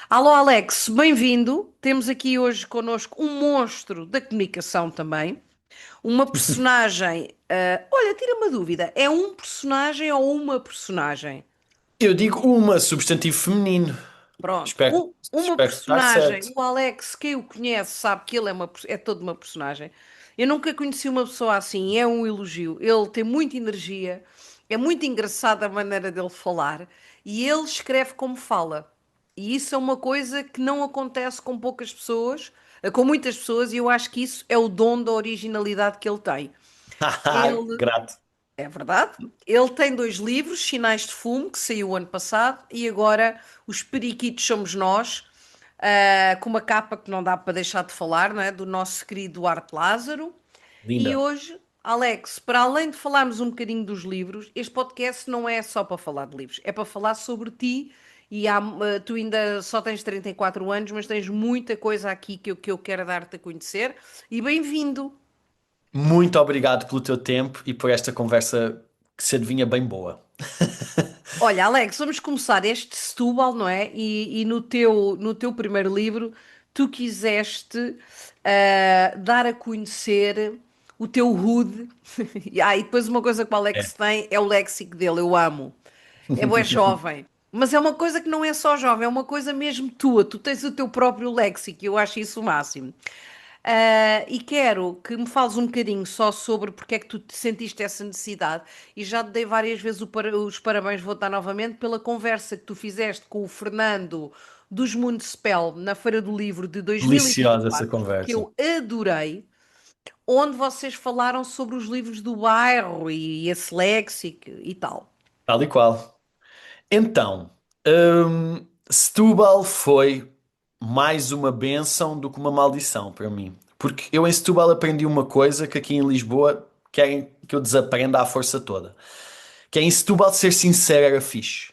Alô Alex, bem-vindo. Temos aqui hoje connosco um monstro da comunicação também. Uma personagem. Olha, tira uma dúvida: é um personagem ou uma personagem? Eu digo uma, substantivo feminino. Pronto, Espero, uma espero estar personagem. certo. O Alex, quem o conhece, sabe que ele é toda uma personagem. Eu nunca conheci uma pessoa assim, é um elogio. Ele tem muita energia, é muito engraçada a maneira dele falar e ele escreve como fala. E isso é uma coisa que não acontece com poucas pessoas, com muitas pessoas, e eu acho que isso é o dom da originalidade que ele tem. Haha, Ele, grato. é verdade, ele tem dois livros, Sinais de Fumo, que saiu o ano passado, e agora Os Periquitos Somos Nós, com uma capa que não dá para deixar de falar, não é? Do nosso querido Arte Lázaro. E Linda. hoje, Alex, para além de falarmos um bocadinho dos livros, este podcast não é só para falar de livros, é para falar sobre ti. Tu ainda só tens 34 anos, mas tens muita coisa aqui que eu quero dar-te a conhecer. E bem-vindo! Muito obrigado pelo teu tempo e por esta conversa que se adivinha bem boa. Olha, Alex, vamos começar este Setúbal, não é? E no teu primeiro livro, tu quiseste dar a conhecer o teu hood. E depois uma coisa que o Alex É. tem é o léxico dele, eu amo. É bué jovem. Mas é uma coisa que não é só jovem, é uma coisa mesmo tua. Tu tens o teu próprio léxico e eu acho isso o máximo. E quero que me fales um bocadinho só sobre porque é que tu te sentiste essa necessidade. E já te dei várias vezes os parabéns, vou dar novamente, pela conversa que tu fizeste com o Fernando dos Mundspell na Feira do Livro de Deliciosa essa 2024, que conversa. eu adorei, onde vocês falaram sobre os livros do bairro e esse léxico e tal. Tal e qual. Então, Setúbal foi mais uma bênção do que uma maldição para mim. Porque eu em Setúbal aprendi uma coisa que aqui em Lisboa querem que eu desaprenda à força toda. Que é em Setúbal ser sincero era fixe.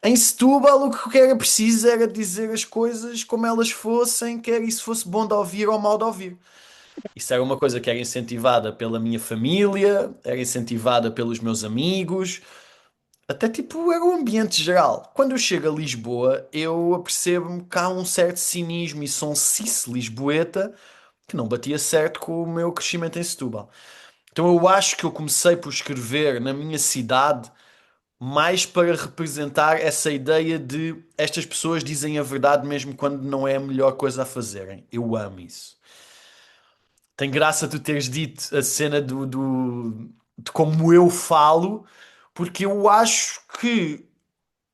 Em Setúbal o que era preciso era dizer as coisas como elas fossem, quer isso fosse bom de ouvir ou mal de ouvir. Isso era uma coisa que era incentivada pela minha família, era incentivada pelos meus amigos, até tipo era o ambiente geral. Quando eu chego a Lisboa, eu apercebo-me que há um certo cinismo e sonsice lisboeta que não batia certo com o meu crescimento em Setúbal. Então eu acho que eu comecei por escrever na minha cidade mais para representar essa ideia de estas pessoas dizem a verdade mesmo quando não é a melhor coisa a fazerem. Eu amo isso. Tem graça tu teres dito a cena de como eu falo, porque eu acho que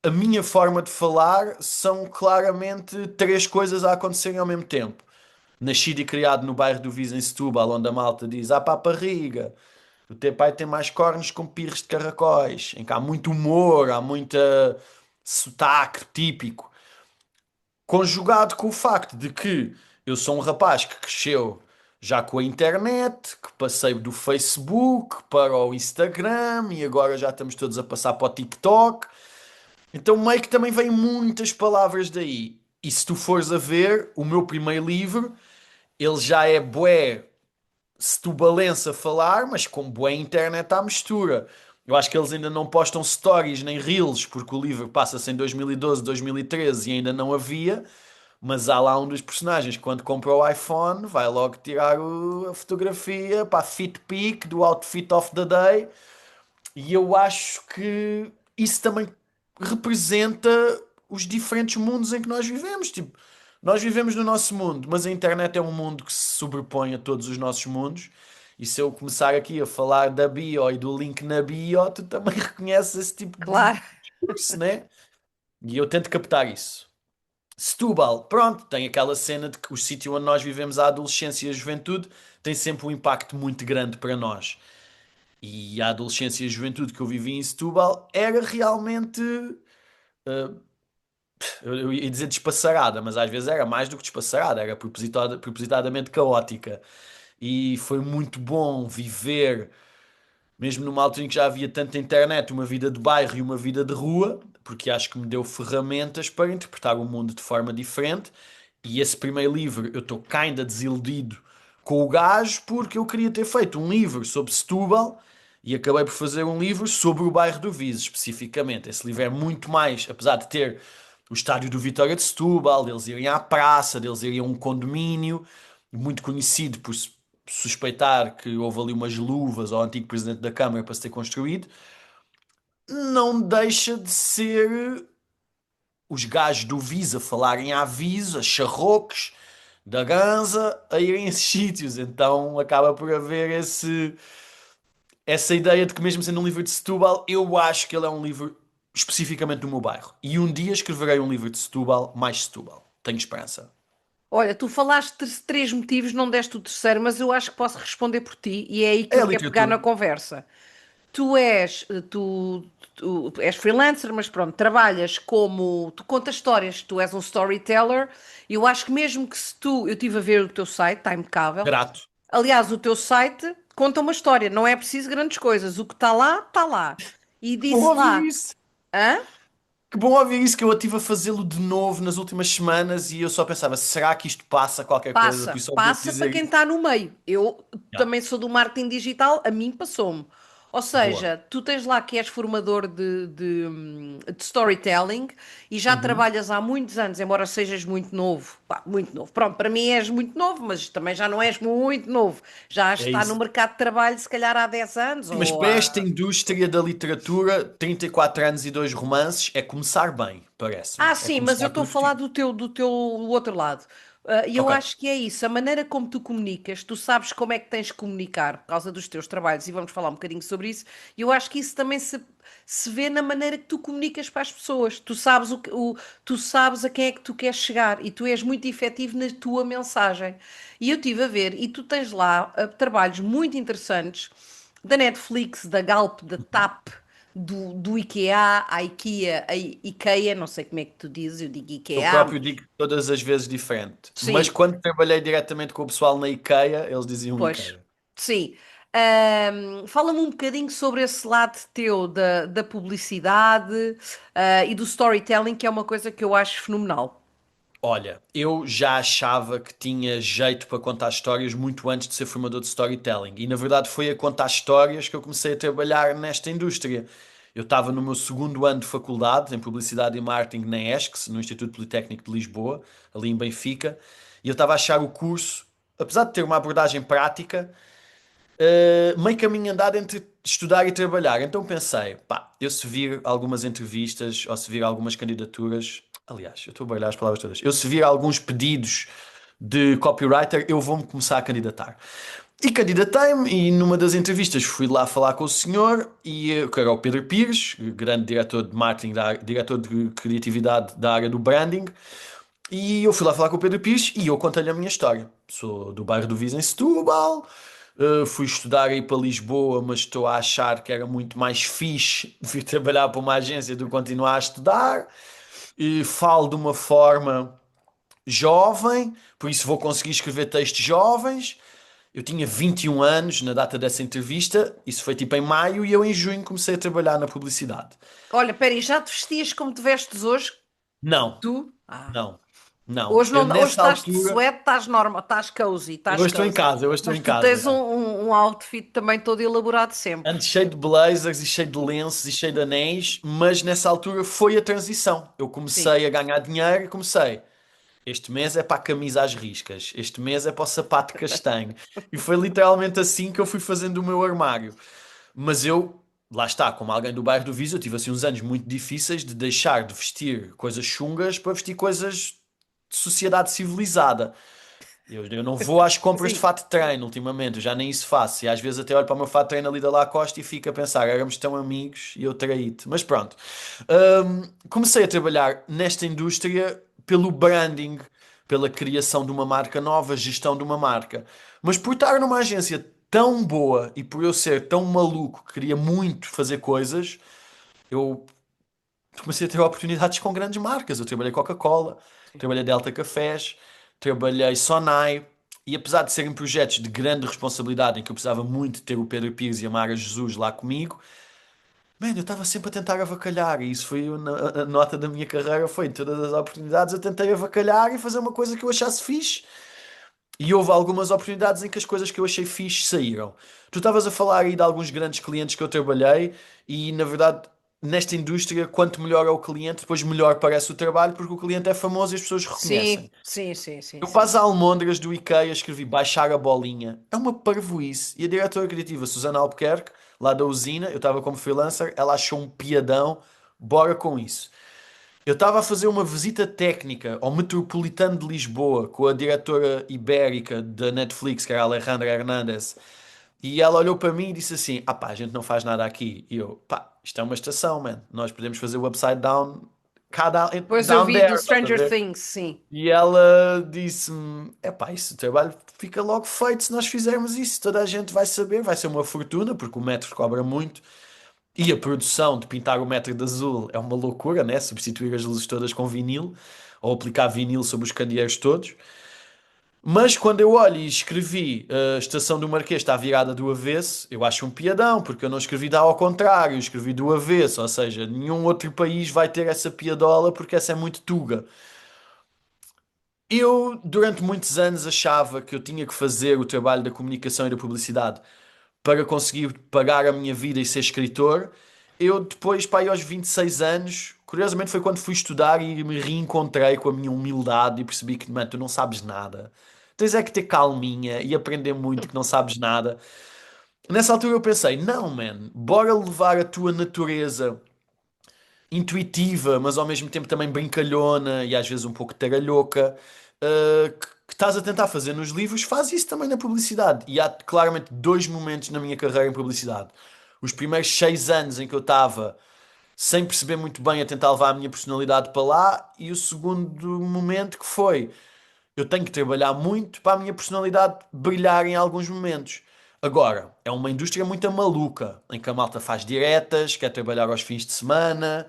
a minha forma de falar são claramente três coisas a acontecerem ao mesmo tempo. Nascido e criado no bairro do Viz em Setúbal, onde a malta diz: ah, pá, barriga. O teu pai tem mais cornos com pirros de caracóis, em que há muito humor, há muita sotaque típico, conjugado com o facto de que eu sou um rapaz que cresceu já com a internet, que passei do Facebook para o Instagram e agora já estamos todos a passar para o TikTok. Então meio que também vêm muitas palavras daí. E se tu fores a ver, o meu primeiro livro, ele já é bué setubalense a falar, mas com bué internet à mistura. Eu acho que eles ainda não postam stories nem reels, porque o livro passa-se em 2012, 2013 e ainda não havia. Mas há lá um dos personagens que quando compra o iPhone vai logo tirar a fotografia para a fit pic do outfit of the day. E eu acho que isso também representa os diferentes mundos em que nós vivemos. Tipo, nós vivemos no nosso mundo, mas a internet é um mundo que se sobrepõe a todos os nossos mundos. E se eu começar aqui a falar da bio e do link na bio, tu também reconheces esse tipo de Claro. discurso, né? E eu tento captar isso. Setúbal, pronto, tem aquela cena de que o sítio onde nós vivemos a adolescência e a juventude tem sempre um impacto muito grande para nós. E a adolescência e a juventude que eu vivi em Setúbal era realmente, eu ia dizer despassarada, mas às vezes era mais do que despassarada, era propositadamente caótica. E foi muito bom viver, mesmo numa altura em que já havia tanta internet, uma vida de bairro e uma vida de rua, porque acho que me deu ferramentas para interpretar o mundo de forma diferente. E esse primeiro livro eu estou ainda desiludido com o gajo porque eu queria ter feito um livro sobre Setúbal e acabei por fazer um livro sobre o bairro do Viz, especificamente. Esse livro é muito mais, apesar de ter o estádio do Vitória de Setúbal, deles irem à praça, deles irem a um condomínio muito conhecido por suspeitar que houve ali umas luvas ao antigo presidente da Câmara para se ter construído, não deixa de ser os gajos do Visa falarem a aviso, a charrocos da ganza, a irem a esses sítios. Então acaba por haver essa ideia de que, mesmo sendo um livro de Setúbal, eu acho que ele é um livro especificamente do meu bairro. E um dia escreverei um livro de Setúbal, mais Setúbal. Tenho esperança. Olha, tu falaste de três motivos, não deste o terceiro, mas eu acho que posso responder por ti e é aí que É eu a quero pegar literatura. na conversa. Tu és, tu és freelancer, mas pronto, trabalhas como, tu contas histórias, tu és um storyteller, e eu acho que mesmo que se tu, eu estive a ver o teu site, está impecável. Grato. Aliás, o teu site conta uma história, não é preciso grandes coisas, o que está lá, está lá. E Que bom disse ouvir lá, isso. hã? Que bom ouvir isso, que eu estive a fazê-lo de novo nas últimas semanas e eu só pensava, será que isto passa qualquer coisa? Por Passa, isso ouvir-te passa para dizer quem isso. está no meio. Eu Já. também sou do marketing digital, a mim passou-me. Ou Boa. seja, tu tens lá que és formador de storytelling e já Uhum. trabalhas há muitos anos, embora sejas muito novo. Pá, muito novo. Pronto, para mim és muito novo, mas também já não és muito novo. Já É está no isso. mercado de trabalho, se calhar há 10 anos Sim, mas ou para esta há. indústria da literatura, 34 anos e dois romances é começar bem, parece-me. Ah, É sim, mas eu começar estou a falar produtivo. do teu outro lado. E eu Ok. acho que é isso, a maneira como tu comunicas, tu sabes como é que tens que comunicar por causa dos teus trabalhos, e vamos falar um bocadinho sobre isso. E eu acho que isso também se vê na maneira que tu comunicas para as pessoas. Tu sabes, tu sabes a quem é que tu queres chegar e tu és muito efetivo na tua mensagem. E eu estive a ver, e tu tens lá trabalhos muito interessantes da Netflix, da Galp, da TAP, do IKEA, a IKEA, a IKEA, não sei como é que tu dizes, eu digo Eu IKEA, próprio mas digo todas as vezes diferente. Mas sim, quando trabalhei diretamente com o pessoal na IKEA, eles diziam pois, IKEA. sim. Fala-me um bocadinho sobre esse lado teu da publicidade, e do storytelling, que é uma coisa que eu acho fenomenal. Olha, eu já achava que tinha jeito para contar histórias muito antes de ser formador de storytelling. E na verdade foi a contar histórias que eu comecei a trabalhar nesta indústria. Eu estava no meu segundo ano de faculdade em Publicidade e Marketing na ESCS, no Instituto Politécnico de Lisboa, ali em Benfica, e eu estava a achar o curso, apesar de ter uma abordagem prática, meio caminho andado entre estudar e trabalhar. Então pensei, pá, eu se vir algumas entrevistas ou se vir algumas candidaturas, aliás, eu estou a baralhar as palavras todas, eu se vir alguns pedidos de copywriter, eu vou-me começar a candidatar. E candidatei-me e numa das entrevistas fui lá falar com o senhor, que era o Pedro Pires, grande diretor de marketing, diretor de criatividade da área do branding, e eu fui lá falar com o Pedro Pires e eu contei-lhe a minha história. Sou do bairro do Viz em Setúbal, fui estudar aí para Lisboa, mas estou a achar que era muito mais fixe vir trabalhar para uma agência do que continuar a estudar. E falo de uma forma jovem, por isso vou conseguir escrever textos jovens. Eu tinha 21 anos na data dessa entrevista, isso foi tipo em maio, e eu em junho comecei a trabalhar na publicidade. Olha, peraí, já te vestias como te vestes hoje? Não, Tu? Ah. não, não. Hoje, Eu não, hoje nessa estás de altura, suéte, estás normal, estás cozy, eu estás hoje estou em cozy. casa, eu hoje estou Mas em tu casa. tens um, Já. um outfit também todo elaborado sempre. Antes cheio de blazers e cheio de lenços e cheio de anéis, mas nessa altura foi a transição. Eu Sim. comecei a ganhar dinheiro e comecei. Este mês é para a camisa às riscas, este mês é para o sapato castanho. E foi literalmente assim que eu fui fazendo o meu armário. Mas eu, lá está, como alguém do bairro do Viso, eu tive assim uns anos muito difíceis de deixar de vestir coisas chungas para vestir coisas de sociedade civilizada. Eu não vou às compras de Sim. fato de treino ultimamente, eu já nem isso faço. E às vezes até olho para o meu fato de treino ali da Lacoste e fico a pensar, éramos tão amigos e eu traí-te. Mas pronto. Comecei a trabalhar nesta indústria pelo branding, pela criação de uma marca nova, gestão de uma marca. Mas por estar numa agência tão boa e por eu ser tão maluco que queria muito fazer coisas, eu comecei a ter oportunidades com grandes marcas. Eu trabalhei Coca-Cola, trabalhei Delta Cafés, trabalhei Sonai. E apesar de serem projetos de grande responsabilidade, em que eu precisava muito de ter o Pedro Pires e a Mara Jesus lá comigo, man, eu estava sempre a tentar avacalhar. E isso foi a nota da minha carreira, foi em todas as oportunidades eu tentei avacalhar e fazer uma coisa que eu achasse fixe. E houve algumas oportunidades em que as coisas que eu achei fixe saíram. Tu estavas a falar aí de alguns grandes clientes que eu trabalhei e, na verdade, nesta indústria, quanto melhor é o cliente, depois melhor parece o trabalho, porque o cliente é famoso e as pessoas reconhecem. Sim, sim, sim, sim, Eu para sim. as almôndegas do IKEA escrevi baixar a bolinha. É uma parvoíce. E a diretora criativa, Susana Albuquerque, lá da usina, eu estava como freelancer, ela achou um piadão. Bora com isso. Eu estava a fazer uma visita técnica ao Metropolitano de Lisboa com a diretora ibérica da Netflix, que era a Alejandra Hernandes, e ela olhou para mim e disse assim: Ah pá, a gente não faz nada aqui. E eu, pá, isto é uma estação, man. Nós podemos fazer o upside down, cá Pois eu down vi there, do estás a Stranger ver? Things, sim. E ela disse-me: É pá, isso o trabalho fica logo feito se nós fizermos isso. Toda a gente vai saber, vai ser uma fortuna, porque o metro cobra muito. E a produção de pintar o metro de azul é uma loucura, né? Substituir as luzes todas com vinil ou aplicar vinil sobre os candeeiros todos. Mas quando eu olho e escrevi a estação do Marquês está virada do avesso, eu acho um piadão, porque eu não escrevi dá ao contrário, eu escrevi do avesso, ou seja, nenhum outro país vai ter essa piadola porque essa é muito tuga. Eu, durante muitos anos, achava que eu tinha que fazer o trabalho da comunicação e da publicidade para conseguir pagar a minha vida e ser escritor. Eu depois, pá, aí aos 26 anos, curiosamente foi quando fui estudar e me reencontrei com a minha humildade e percebi que, mano, tu não sabes nada. Tens é que ter calminha e aprender muito que não sabes nada. Nessa altura eu pensei, não, man, bora levar a tua natureza intuitiva, mas ao mesmo tempo também brincalhona e às vezes um pouco taralhoca, que estás a tentar fazer nos livros, faz isso também na publicidade. E há claramente dois momentos na minha carreira em publicidade. Os primeiros 6 anos em que eu estava sem perceber muito bem a tentar levar a minha personalidade para lá, e o segundo momento que foi eu tenho que trabalhar muito para a minha personalidade brilhar em alguns momentos. Agora, é uma indústria muito maluca, em que a malta faz diretas, quer trabalhar aos fins de semana,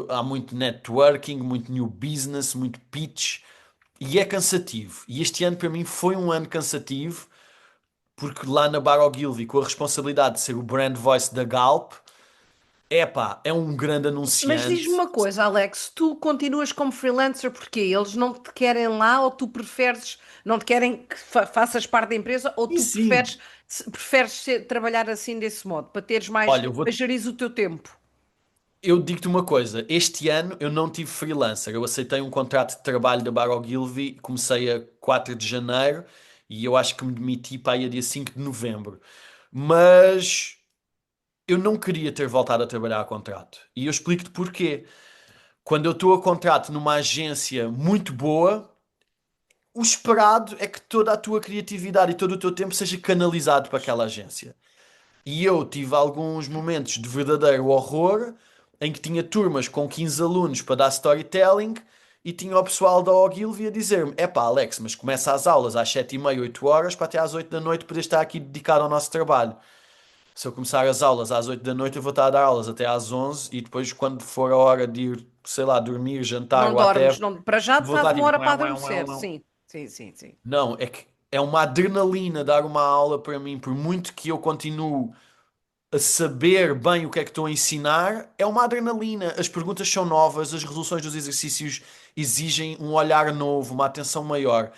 há muito networking, muito new business, muito pitch, e é cansativo. E este ano para mim foi um ano cansativo, porque lá na Bar Ogilvy, com a responsabilidade de ser o brand voice da Galp, epá, é um grande Mas diz-me anunciante. uma coisa, Alex, tu continuas como freelancer porque eles não te querem lá ou tu preferes, não te querem que faças parte da empresa ou E tu sim, preferes trabalhar assim desse modo, para teres mais, olha, para gerires o teu tempo? eu digo-te uma coisa, este ano eu não tive freelancer, eu aceitei um contrato de trabalho da Bar Ogilvy, comecei a 4 de janeiro e eu acho que me demiti para aí a dia 5 de novembro. Mas eu não queria ter voltado a trabalhar a contrato. E eu explico-te porquê. Quando eu estou a contrato numa agência muito boa, o esperado é que toda a tua criatividade e todo o teu tempo seja canalizado para aquela agência. E eu tive alguns momentos de verdadeiro horror em que tinha turmas com 15 alunos para dar storytelling e tinha o pessoal da Ogilvy a dizer-me: Epá, Alex, mas começa as aulas às 7h30, 8 horas, para até às 8 da noite poder estar aqui dedicado ao nosso trabalho. Se eu começar as aulas às 8 da noite, eu vou estar a dar aulas até às 11 e depois, quando for a hora de ir, sei lá, dormir, jantar Não ou até, dormes, não, para já vou estás estar uma tipo. hora para "Uau, uau, uau, adormecer, uau." sim, sim, sim, sim. Não, é que é uma adrenalina dar uma aula para mim, por muito que eu continue a saber bem o que é que estou a ensinar, é uma adrenalina. As perguntas são novas, as resoluções dos exercícios exigem um olhar novo, uma atenção maior.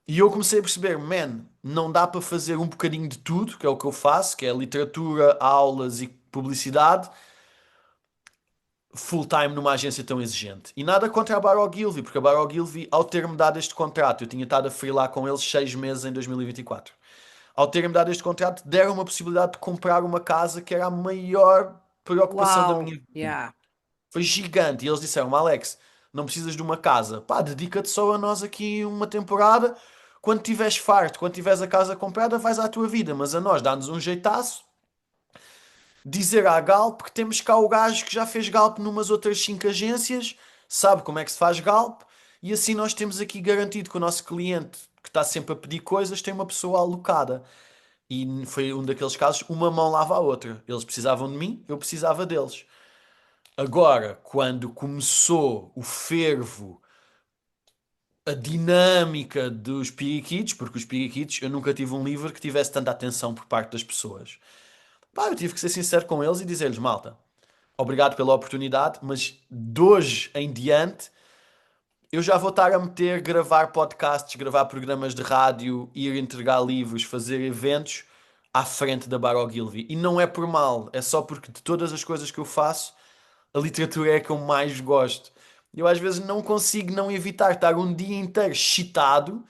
E eu comecei a perceber, man, não dá para fazer um bocadinho de tudo, que é o que eu faço, que é literatura, aulas e publicidade, full-time numa agência tão exigente. E nada contra a Bar Ogilvy, porque a Bar Ogilvy, ao ter-me dado este contrato, eu tinha estado a freelar com eles 6 meses em 2024. Ao terem-me dado este contrato, deram uma possibilidade de comprar uma casa que era a maior preocupação da minha Uau, vida. yeah. Foi gigante. E eles disseram: Alex, não precisas de uma casa. Pá, dedica-te só a nós aqui uma temporada. Quando tiveres farto, quando tiveres a casa comprada, vais à tua vida. Mas a nós dá-nos um jeitaço. Dizer à Galp que temos cá o gajo que já fez Galp numas outras 5 agências, sabe como é que se faz Galp, e assim nós temos aqui garantido que o nosso cliente, que está sempre a pedir coisas, tem uma pessoa alocada. E foi um daqueles casos, uma mão lava a outra. Eles precisavam de mim, eu precisava deles. Agora, quando começou o fervo, a dinâmica dos periquitos, porque os periquitos, eu nunca tive um livro que tivesse tanta atenção por parte das pessoas. Pá, eu tive que ser sincero com eles e dizer-lhes, malta, obrigado pela oportunidade, mas de hoje em diante eu já vou estar a meter, gravar podcasts, gravar programas de rádio, ir entregar livros, fazer eventos à frente da Bar Ogilvy. E não é por mal, é só porque de todas as coisas que eu faço, a literatura é a que eu mais gosto. Eu às vezes não consigo não evitar estar um dia inteiro excitado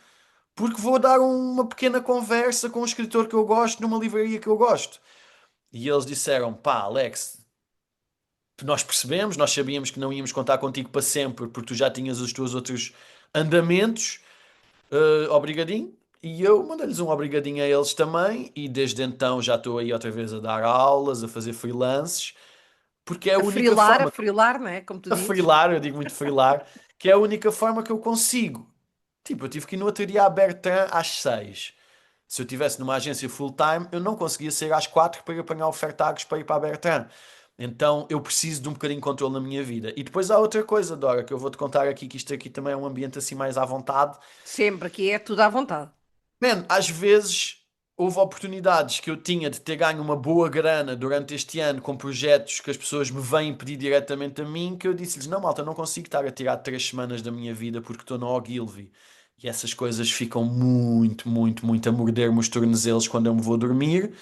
porque vou dar uma pequena conversa com um escritor que eu gosto numa livraria que eu gosto. E eles disseram: pá, Alex, nós percebemos, nós sabíamos que não íamos contar contigo para sempre porque tu já tinhas os teus outros andamentos, obrigadinho. E eu mandei-lhes um obrigadinho a eles também, e desde então já estou aí outra vez a dar aulas, a fazer freelances, porque é a única A forma, frilar, né? Como tu a dizes. freelar, eu digo muito freelar, que é a única forma que eu consigo. Tipo, eu tive que ir no outro dia à Bertrand às 6. Se eu estivesse numa agência full-time, eu não conseguia sair às 4 para ir apanhar ofertagos para ir para a Bertrand. Então eu preciso de um bocadinho de controle na minha vida. E depois há outra coisa, Dora, que eu vou-te contar aqui, que isto aqui também é um ambiente assim mais à vontade. Sempre aqui é tudo à vontade. Man, às vezes houve oportunidades que eu tinha de ter ganho uma boa grana durante este ano com projetos que as pessoas me vêm pedir diretamente a mim, que eu disse-lhes, não, malta, não consigo estar a tirar 3 semanas da minha vida porque estou no Ogilvy. E essas coisas ficam muito, muito, muito a morder-me os tornozelos quando eu me vou dormir.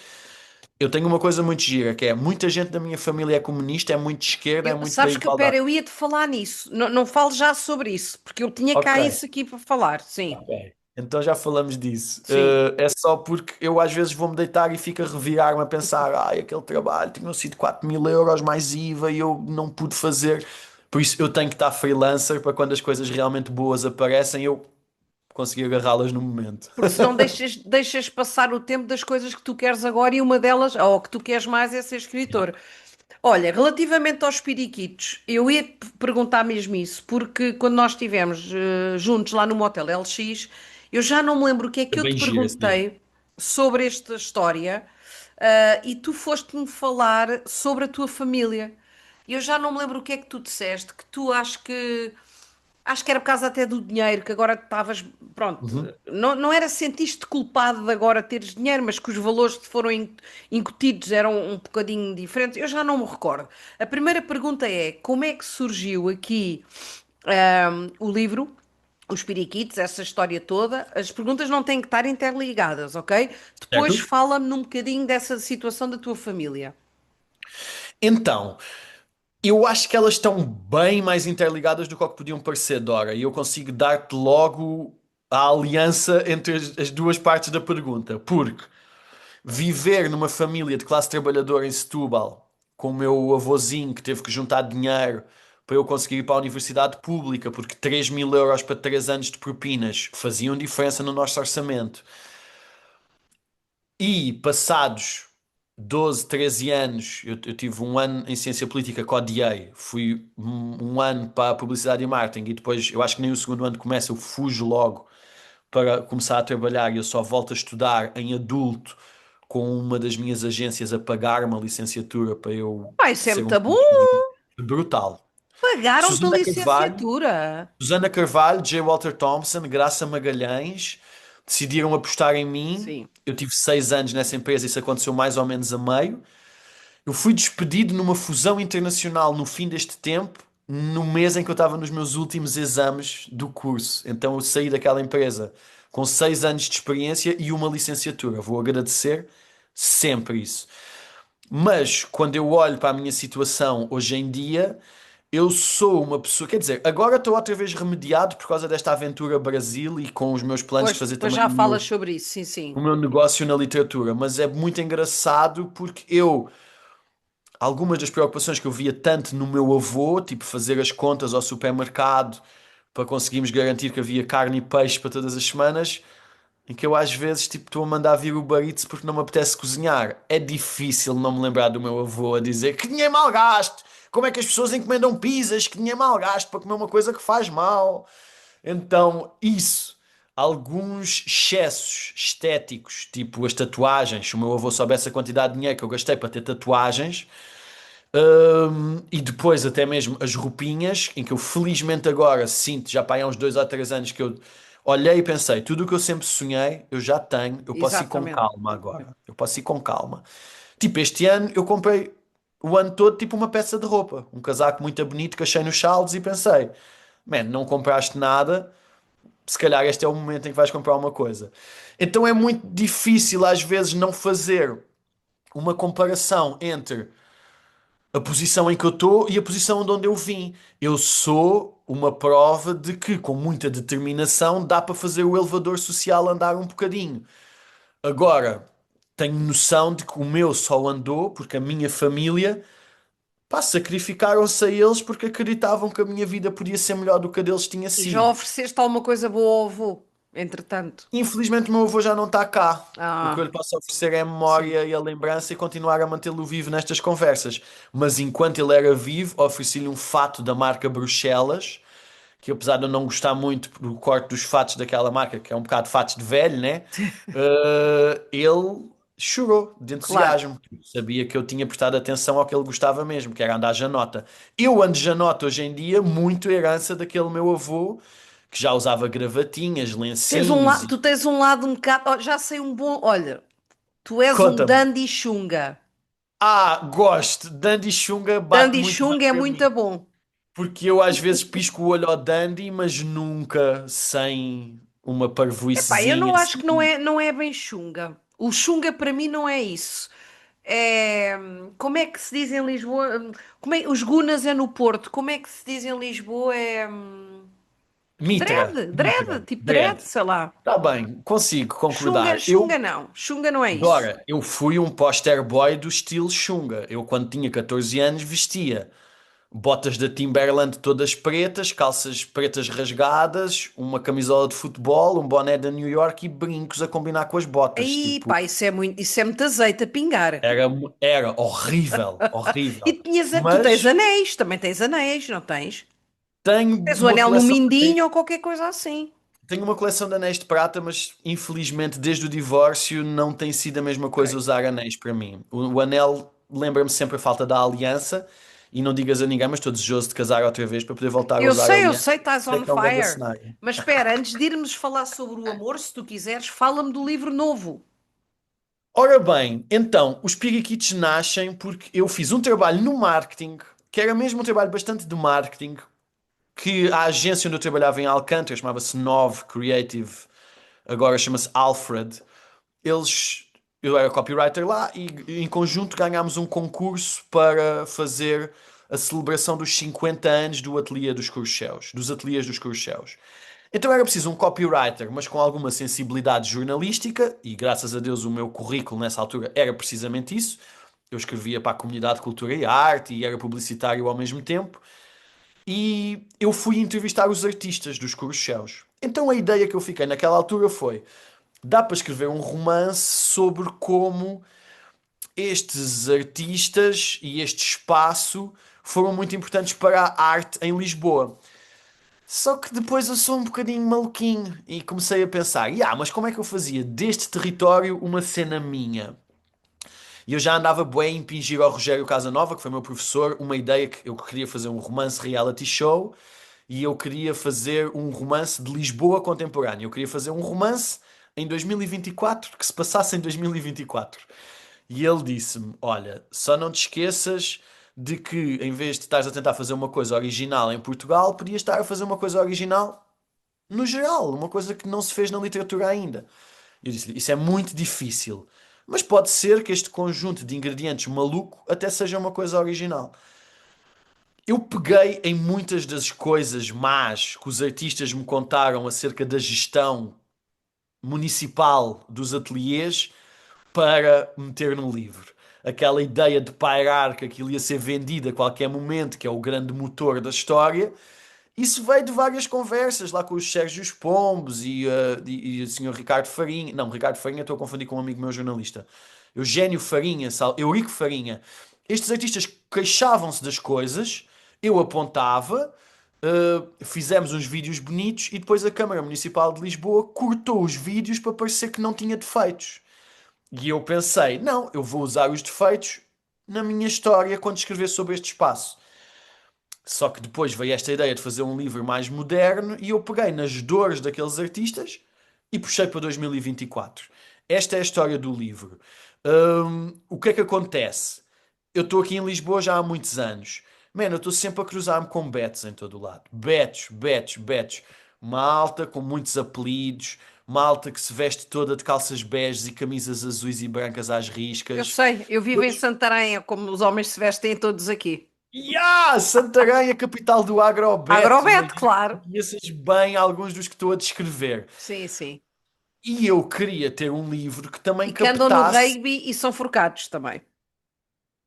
Eu tenho uma coisa muito gira, que é, muita gente da minha família é comunista, é muito de esquerda, é muito da Sabes que, pera, igualdade. eu ia-te falar nisso. Não, não falo já sobre isso, porque eu tinha Ok. cá isso aqui para falar. Sim, Ok. Então já falamos disso. sim. É só porque eu às vezes vou-me deitar e fico a revirar-me a pensar, ai, aquele trabalho tinham sido 4.000 euros mais IVA e eu não pude fazer. Por isso eu tenho que estar freelancer para quando as coisas realmente boas aparecem, eu conseguir agarrá-las no momento. Porque senão deixas passar o tempo das coisas que tu queres agora e uma delas, ou que tu queres mais, é ser Yeah. escritor. Olha, relativamente aos periquitos, eu ia te perguntar mesmo isso, porque quando nós estivemos juntos lá no Motel LX, eu já não me lembro o que é É que eu te bem giro esse dia. perguntei sobre esta história, e tu foste-me falar sobre a tua família. Eu já não me lembro o que é que tu disseste, que tu acho que era por causa até do dinheiro, que agora estavas, pronto, Uhum. não, não era sentiste culpado de agora teres dinheiro, mas que os valores que te foram incutidos eram um bocadinho diferentes. Eu já não me recordo. A primeira pergunta é: como é que surgiu aqui, o livro, Os Periquitos, essa história toda? As perguntas não têm que estar interligadas, ok? Depois Certo? fala-me num bocadinho dessa situação da tua família. Então, eu acho que elas estão bem mais interligadas do que o que podiam parecer, Dora, e eu consigo dar-te logo a aliança entre as duas partes da pergunta. Porque viver numa família de classe trabalhadora em Setúbal, com o meu avôzinho que teve que juntar dinheiro para eu conseguir ir para a universidade pública, porque 3.000 euros para 3 anos de propinas faziam diferença no nosso orçamento. E passados 12, 13 anos, eu tive um ano em ciência política que odiei. Fui um ano para a publicidade e marketing e depois, eu acho que nem o segundo ano começa, eu fujo logo para começar a trabalhar e eu só volto a estudar em adulto com uma das minhas agências a pagar uma licenciatura para eu Pai, isso é ser um muito bom! publicitário. Brutal. Pagaram-te a Susana Carvalho, licenciatura! Susana Carvalho, J. Walter Thompson, Graça Magalhães decidiram apostar em mim. Sim. Eu tive 6 anos nessa empresa, isso aconteceu mais ou menos a meio. Eu fui despedido numa fusão internacional no fim deste tempo, no mês em que eu estava nos meus últimos exames do curso. Então eu saí daquela empresa com 6 anos de experiência e uma licenciatura. Vou agradecer sempre isso. Mas quando eu olho para a minha situação hoje em dia, eu sou uma pessoa. Quer dizer, agora estou outra vez remediado por causa desta aventura Brasil e com os meus planos de Pois, fazer depois também já falas sobre isso, sim, o sim. meu negócio na literatura. Mas é muito engraçado porque algumas das preocupações que eu via tanto no meu avô, tipo fazer as contas ao supermercado para conseguirmos garantir que havia carne e peixe para todas as semanas, em que eu às vezes tipo estou a mandar vir o Uber Eats porque não me apetece cozinhar. É difícil não me lembrar do meu avô a dizer que dinheiro mal gasto. Como é que as pessoas encomendam pizzas? Que dinheiro mal gasto para comer uma coisa que faz mal. Então, isso, alguns excessos estéticos, tipo as tatuagens, se o meu avô soubesse a quantidade de dinheiro que eu gastei para ter tatuagens, e depois até mesmo as roupinhas, em que eu felizmente agora sinto, já para aí há uns 2 ou 3 anos que eu olhei e pensei, tudo o que eu sempre sonhei, eu já tenho, eu posso ir com Exatamente. calma agora. Eu posso ir com calma. Tipo, este ano eu comprei o ano todo tipo uma peça de roupa, um casaco muito bonito que achei nos Saldos e pensei, man, não compraste nada, se calhar este é o momento em que vais comprar uma coisa. Então é muito difícil às vezes não fazer uma comparação entre a posição em que eu estou e a posição de onde eu vim. Eu sou uma prova de que, com muita determinação, dá para fazer o elevador social andar um bocadinho. Agora, tenho noção de que o meu só andou porque a minha família, pá, sacrificaram-se a eles porque acreditavam que a minha vida podia ser melhor do que a deles tinha E já sido. ofereceste alguma coisa boa ao avô, entretanto. Infelizmente, o meu avô já não está cá. O que eu Ah, lhe posso oferecer é a sim. memória e a lembrança e continuar a mantê-lo vivo nestas conversas. Mas enquanto ele era vivo, ofereci-lhe um fato da marca Bruxelas, que apesar de eu não gostar muito do corte dos fatos daquela marca, que é um bocado fatos de velho, né? Ele chorou de Claro. entusiasmo. Sabia que eu tinha prestado atenção ao que ele gostava mesmo, que era andar janota. Eu ando janota hoje em dia, muito herança daquele meu avô, que já usava gravatinhas, lencinhos Tu e... tens um lado um bocado. Oh, já sei um bom. Olha, tu és um Conta-me. dandy chunga. Gosto. Dandy Xunga bate Dandy muito bem chunga é para muito mim. bom. Porque eu às vezes pisco o olho ao Dandy, mas nunca sem uma Epá, eu parvoicezinha. não acho que não é bem chunga. O chunga para mim não é isso. É, como é que se diz em Lisboa? Os Gunas é no Porto. Como é que se diz em Lisboa? Mitra, Dread, tipo dread, dread. sei lá. Está bem, consigo Chunga, concordar. chunga não. Chunga não é isso. Dora, eu fui um poster boy do estilo Xunga. Eu, quando tinha 14 anos, vestia botas da Timberland todas pretas, calças pretas rasgadas, uma camisola de futebol, um boné da New York e brincos a combinar com as botas. Aí, Tipo, pá, isso é muito azeite a pingar. era horrível, E horrível. tu tens Mas anéis, também tens anéis, não tens? tenho Tens o uma anel no coleção de mindinho anéis, ou qualquer coisa assim. tenho uma coleção de anéis de prata, mas infelizmente desde o divórcio não tem sido a mesma Ok. coisa usar anéis para mim. O anel lembra-me sempre a falta da aliança e não digas a ninguém, mas estou desejoso de casar outra vez para poder voltar a usar a Eu aliança. sei, estás Sei on que é um grande fire. cenário. Mas espera, antes de irmos falar sobre o amor, se tu quiseres, fala-me do livro novo. Ora bem, então, os Piriquitos nascem porque eu fiz um trabalho no marketing, que era mesmo um trabalho bastante de marketing, que a agência onde eu trabalhava em Alcântara, chamava-se Nove Creative, agora chama-se Alfred. Eles, eu era copywriter lá e em conjunto ganhámos um concurso para fazer a celebração dos 50 anos do Ateliê dos Courcheus, dos Ateliês dos Courcheus. Então era preciso um copywriter, mas com alguma sensibilidade jornalística, e graças a Deus o meu currículo nessa altura era precisamente isso. Eu escrevia para a comunidade de cultura e arte e era publicitário ao mesmo tempo. E eu fui entrevistar os artistas dos Courcheus. Então a ideia que eu fiquei naquela altura foi: dá para escrever um romance sobre como estes artistas e este espaço foram muito importantes para a arte em Lisboa. Só que depois eu sou um bocadinho maluquinho e comecei a pensar, mas como é que eu fazia deste território uma cena minha? E eu já andava bué a impingir ao Rogério Casanova, que foi meu professor, uma ideia que eu queria fazer um romance reality show e eu queria fazer um romance de Lisboa contemporânea. Eu queria fazer um romance em 2024 que se passasse em 2024. E ele disse-me: Olha, só não te esqueças de que em vez de estares a tentar fazer uma coisa original em Portugal, podias estar a fazer uma coisa original no geral, uma coisa que não se fez na literatura ainda. Eu disse-lhe: Isso é muito difícil, mas pode ser que este conjunto de ingredientes maluco até seja uma coisa original. Eu peguei em muitas das coisas más que os artistas me contaram acerca da gestão municipal dos ateliês para meter no livro. Aquela ideia de pairar que aquilo ia ser vendido a qualquer momento, que é o grande motor da história, isso veio de várias conversas lá com os Sérgios Pombos e o senhor Ricardo Farinha. Não, Ricardo Farinha estou a confundir com um amigo meu jornalista. Eugénio Farinha, Eurico Farinha. Estes artistas queixavam-se das coisas, eu apontava, fizemos uns vídeos bonitos e depois a Câmara Municipal de Lisboa cortou os vídeos para parecer que não tinha defeitos. E eu pensei, não, eu vou usar os defeitos na minha história quando escrever sobre este espaço. Só que depois veio esta ideia de fazer um livro mais moderno e eu peguei nas dores daqueles artistas e puxei para 2024. Esta é a história do livro. O que é que acontece? Eu estou aqui em Lisboa já há muitos anos. Mano, eu estou sempre a cruzar-me com betos em todo o lado. Betos, betos, betos. malta com muitos apelidos, malta que se veste toda de calças beges e camisas azuis e brancas às Eu riscas. sei, eu vivo em Depois, Santarém, é como os homens se vestem todos aqui. Santarém, a capital do agrobet. Agrobete, Imagino claro. que conheças bem alguns dos que estou a descrever. Sim, sim. E eu queria ter um livro que também E que andam no captasse. rugby e são forcados também.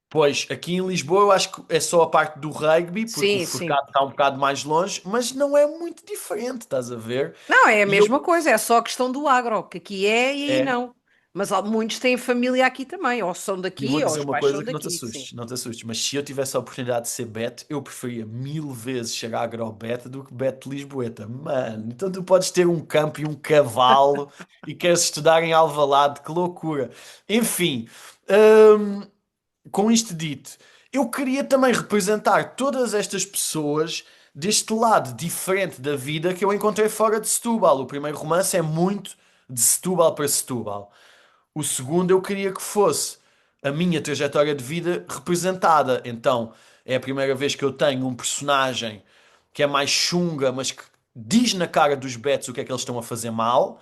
Pois, aqui em Lisboa eu acho que é só a parte do rugby, porque o Sim, sim. Furcado está um bocado mais longe, mas não é muito diferente, estás a ver? Não, é a E eu, mesma coisa, é só a questão do agro, que aqui é e aí é, não. Mas muitos têm família aqui também, ou são e eu vou daqui, ou dizer os uma pais são coisa que não te daqui, sim. assustes, não te assustes, mas se eu tivesse a oportunidade de ser bet, eu preferia mil vezes ser agrobet do que bet Lisboeta. Mano, então tu podes ter um campo e um cavalo e queres estudar em Alvalade, que loucura. Enfim, hum, com isto dito, eu queria também representar todas estas pessoas deste lado diferente da vida que eu encontrei fora de Setúbal. O primeiro romance é muito de Setúbal para Setúbal. O segundo eu queria que fosse a minha trajetória de vida representada. Então, é a primeira vez que eu tenho um personagem que é mais chunga, mas que diz na cara dos betos o que é que eles estão a fazer mal.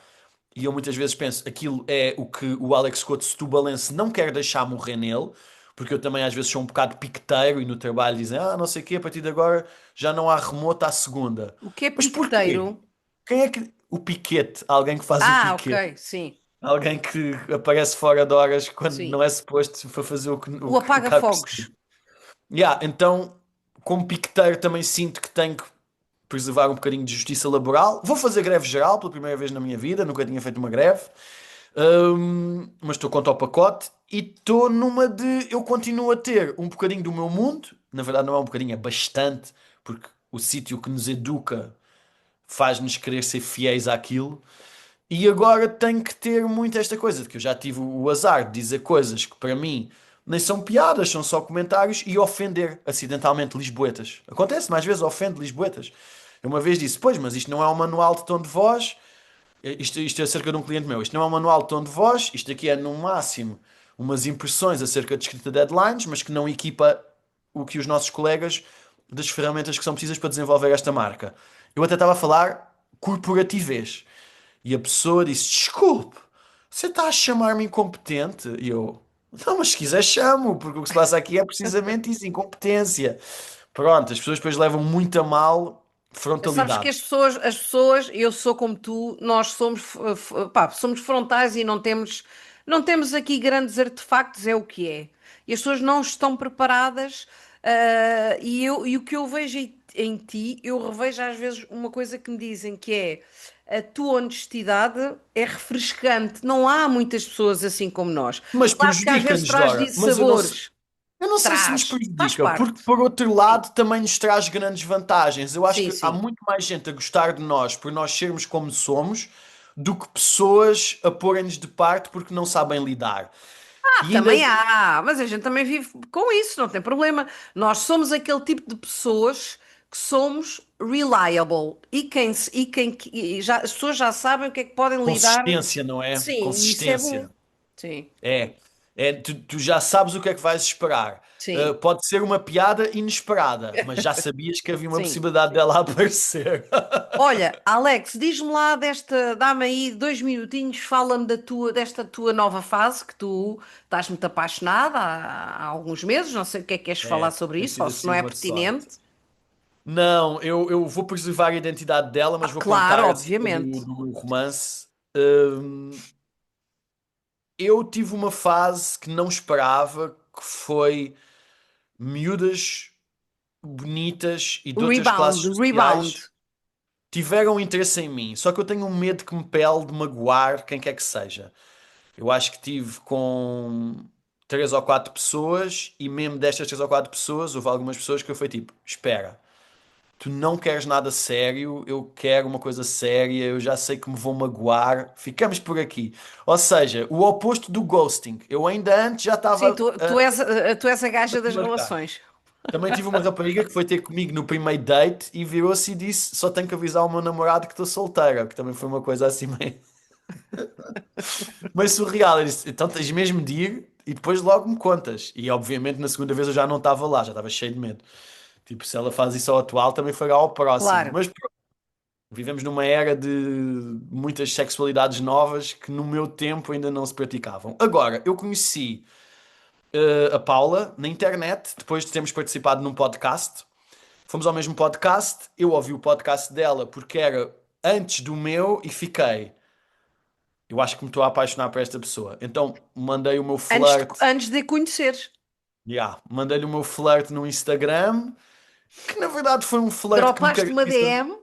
E eu muitas vezes penso, aquilo é o que o Alex Couto Setubalense não quer deixar morrer nele, porque eu também às vezes sou um bocado piqueteiro e no trabalho dizem, não sei o quê, a partir de agora já não há remoto à segunda. O que é Mas porquê? piqueteiro? Quem é que... O piquete, alguém que faz o Ah, piquete. ok, sim, Alguém que aparece fora de horas quando sim. não é suposto para fazer O o cargo que precisa. apaga-fogos. Então, como piqueteiro também sinto que tenho que preservar um bocadinho de justiça laboral. Vou fazer greve geral pela primeira vez na minha vida, nunca tinha feito uma greve. Mas estou quanto ao pacote e estou numa de eu continuo a ter um bocadinho do meu mundo. Na verdade, não é um bocadinho, é bastante, porque o sítio que nos educa faz-nos querer ser fiéis àquilo. E agora tenho que ter muito esta coisa de que eu já tive o azar de dizer coisas que para mim nem são piadas, são só comentários e ofender acidentalmente lisboetas. Acontece mais vezes, ofende lisboetas. Eu uma vez disse, pois, mas isto não é um manual de tom de voz, isto é acerca de um cliente meu, isto não é um manual de tom de voz, isto aqui é no máximo umas impressões acerca de escrita de deadlines, mas que não equipa o que os nossos colegas das ferramentas que são precisas para desenvolver esta marca. Eu até estava a falar corporativez. E a pessoa disse: Desculpe, você está a chamar-me incompetente? E eu: Não, mas se quiser chamo, porque o que se passa aqui é precisamente isso, incompetência. Pronto, as pessoas depois levam muito a mal Sabes que frontalidade. eu sou como tu, nós somos, pá, somos frontais e não temos aqui grandes artefactos, é o que é. E as pessoas não estão preparadas, e o que eu vejo em ti, eu revejo às vezes uma coisa que me dizem que é a tua honestidade é refrescante. Não há muitas pessoas assim como nós. Mas Claro que às vezes prejudica-nos, traz Dora. Mas dissabores, eu não sei se nos traz, faz prejudica, porque parte. por outro Sim, lado também nos traz grandes vantagens. Eu acho sim, que há sim. muito mais gente a gostar de nós por nós sermos como somos do que pessoas a porem-nos de parte porque não sabem lidar. E ainda Também há, mas a gente também vive com isso, não tem problema. Nós somos aquele tipo de pessoas que somos reliable e já, as pessoas já sabem o que é que podem lidar. consistência, não é? Sim, e isso é bom. Consistência. Sim, É. Tu já sabes o que é que vais esperar. sim, Pode ser uma piada inesperada, mas já sabias que havia uma sim. possibilidade dela aparecer. Olha, Alex, diz-me lá dá-me aí 2 minutinhos, fala-me desta tua nova fase que tu estás muito apaixonada há alguns meses, não sei o que é que queres falar É, sobre tem isso, ou sido se assim não é uma sorte. pertinente. Não, eu vou preservar a identidade dela, mas vou Claro, contar acerca obviamente. do romance. Eu tive uma fase que não esperava, que foi miúdas bonitas e de outras Rebound, classes rebound. sociais tiveram interesse em mim, só que eu tenho um medo que me pele de magoar quem quer que seja. Eu acho que tive com três ou quatro pessoas e mesmo destas três ou quatro pessoas, houve algumas pessoas que eu fui tipo, espera, tu não queres nada sério, eu quero uma coisa séria, eu já sei que me vou magoar, ficamos por aqui. Ou seja, o oposto do ghosting. Eu ainda antes já Sim, estava tu és a a gaja te das marcar. relações. Também tive uma rapariga que foi ter comigo no primeiro date e virou-se e disse: Só tenho que avisar o meu namorado que estou solteira, que também foi uma coisa assim meio, meio surreal. Eu disse: Então tens mesmo de ir e depois logo me contas. E obviamente na segunda vez eu já não estava lá, já estava cheio de medo. Tipo, se ela faz isso ao atual, também fará ao próximo. Claro. Mas pronto. Vivemos numa era de muitas sexualidades novas que no meu tempo ainda não se praticavam. Agora, eu conheci a Paula na internet, depois de termos participado num podcast. Fomos ao mesmo podcast, eu ouvi o podcast dela porque era antes do meu e fiquei. Eu acho que me estou a apaixonar por esta pessoa. Então mandei o meu flerte, Antes de conheceres, yeah, mandei-lhe o meu flerte no Instagram, que na verdade foi um flerte que me dropaste uma caracteriza. DM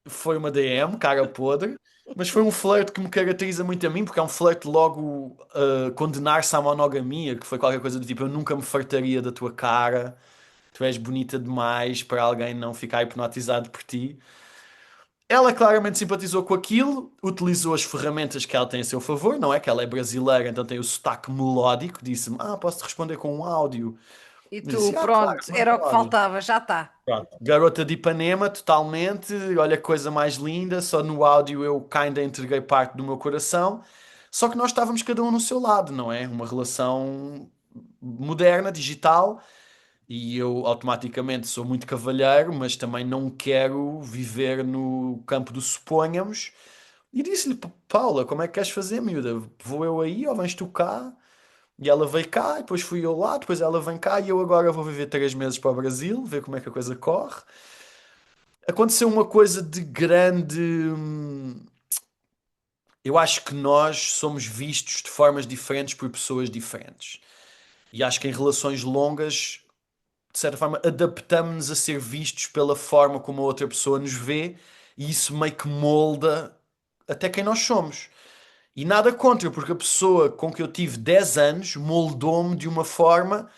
Foi uma DM, cara podre, mas foi um flerte que me caracteriza muito a mim, porque é um flerte logo condenar-se à monogamia, que foi qualquer coisa do tipo: eu nunca me fartaria da tua cara, tu és bonita demais para alguém não ficar hipnotizado por ti. Ela claramente simpatizou com aquilo, utilizou as ferramentas que ela tem a seu favor, não é? Que ela é brasileira, então tem o sotaque melódico. Disse-me: Ah, posso-te responder com um áudio? e Eu tu, disse: Ah, claro, pronto, manda era o que áudio. faltava, já está. Pronto. Garota de Ipanema, totalmente. Olha que coisa mais linda. Só no áudio eu kinda entreguei parte do meu coração. Só que nós estávamos cada um no seu lado, não é? Uma relação moderna, digital. E eu automaticamente sou muito cavalheiro, mas também não quero viver no campo do suponhamos. E disse-lhe: Paula, como é que queres fazer, miúda? Vou eu aí ou vens tu cá? E ela veio cá, e depois fui eu lá, depois ela vem cá e eu agora vou viver 3 meses para o Brasil, ver como é que a coisa corre. Aconteceu uma coisa de grande. Eu acho que nós somos vistos de formas diferentes por pessoas diferentes. E acho que em relações longas, de certa forma, adaptamos-nos a ser vistos pela forma como a outra pessoa nos vê, e isso meio que molda até quem nós somos. E nada contra, porque a pessoa com que eu tive 10 anos moldou-me de uma forma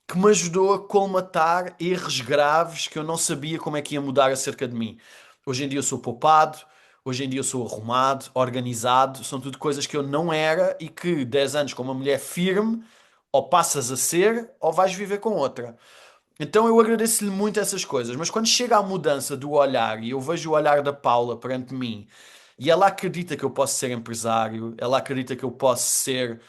que me ajudou a colmatar erros graves que eu não sabia como é que ia mudar acerca de mim. Hoje em dia eu sou poupado, hoje em dia eu sou arrumado, organizado, são tudo coisas que eu não era e que 10 anos com uma mulher firme, ou passas a ser, ou vais viver com outra. Então eu agradeço-lhe muito essas coisas, mas quando chega a mudança do olhar e eu vejo o olhar da Paula perante mim e ela acredita que eu posso ser empresário, ela acredita que eu posso ser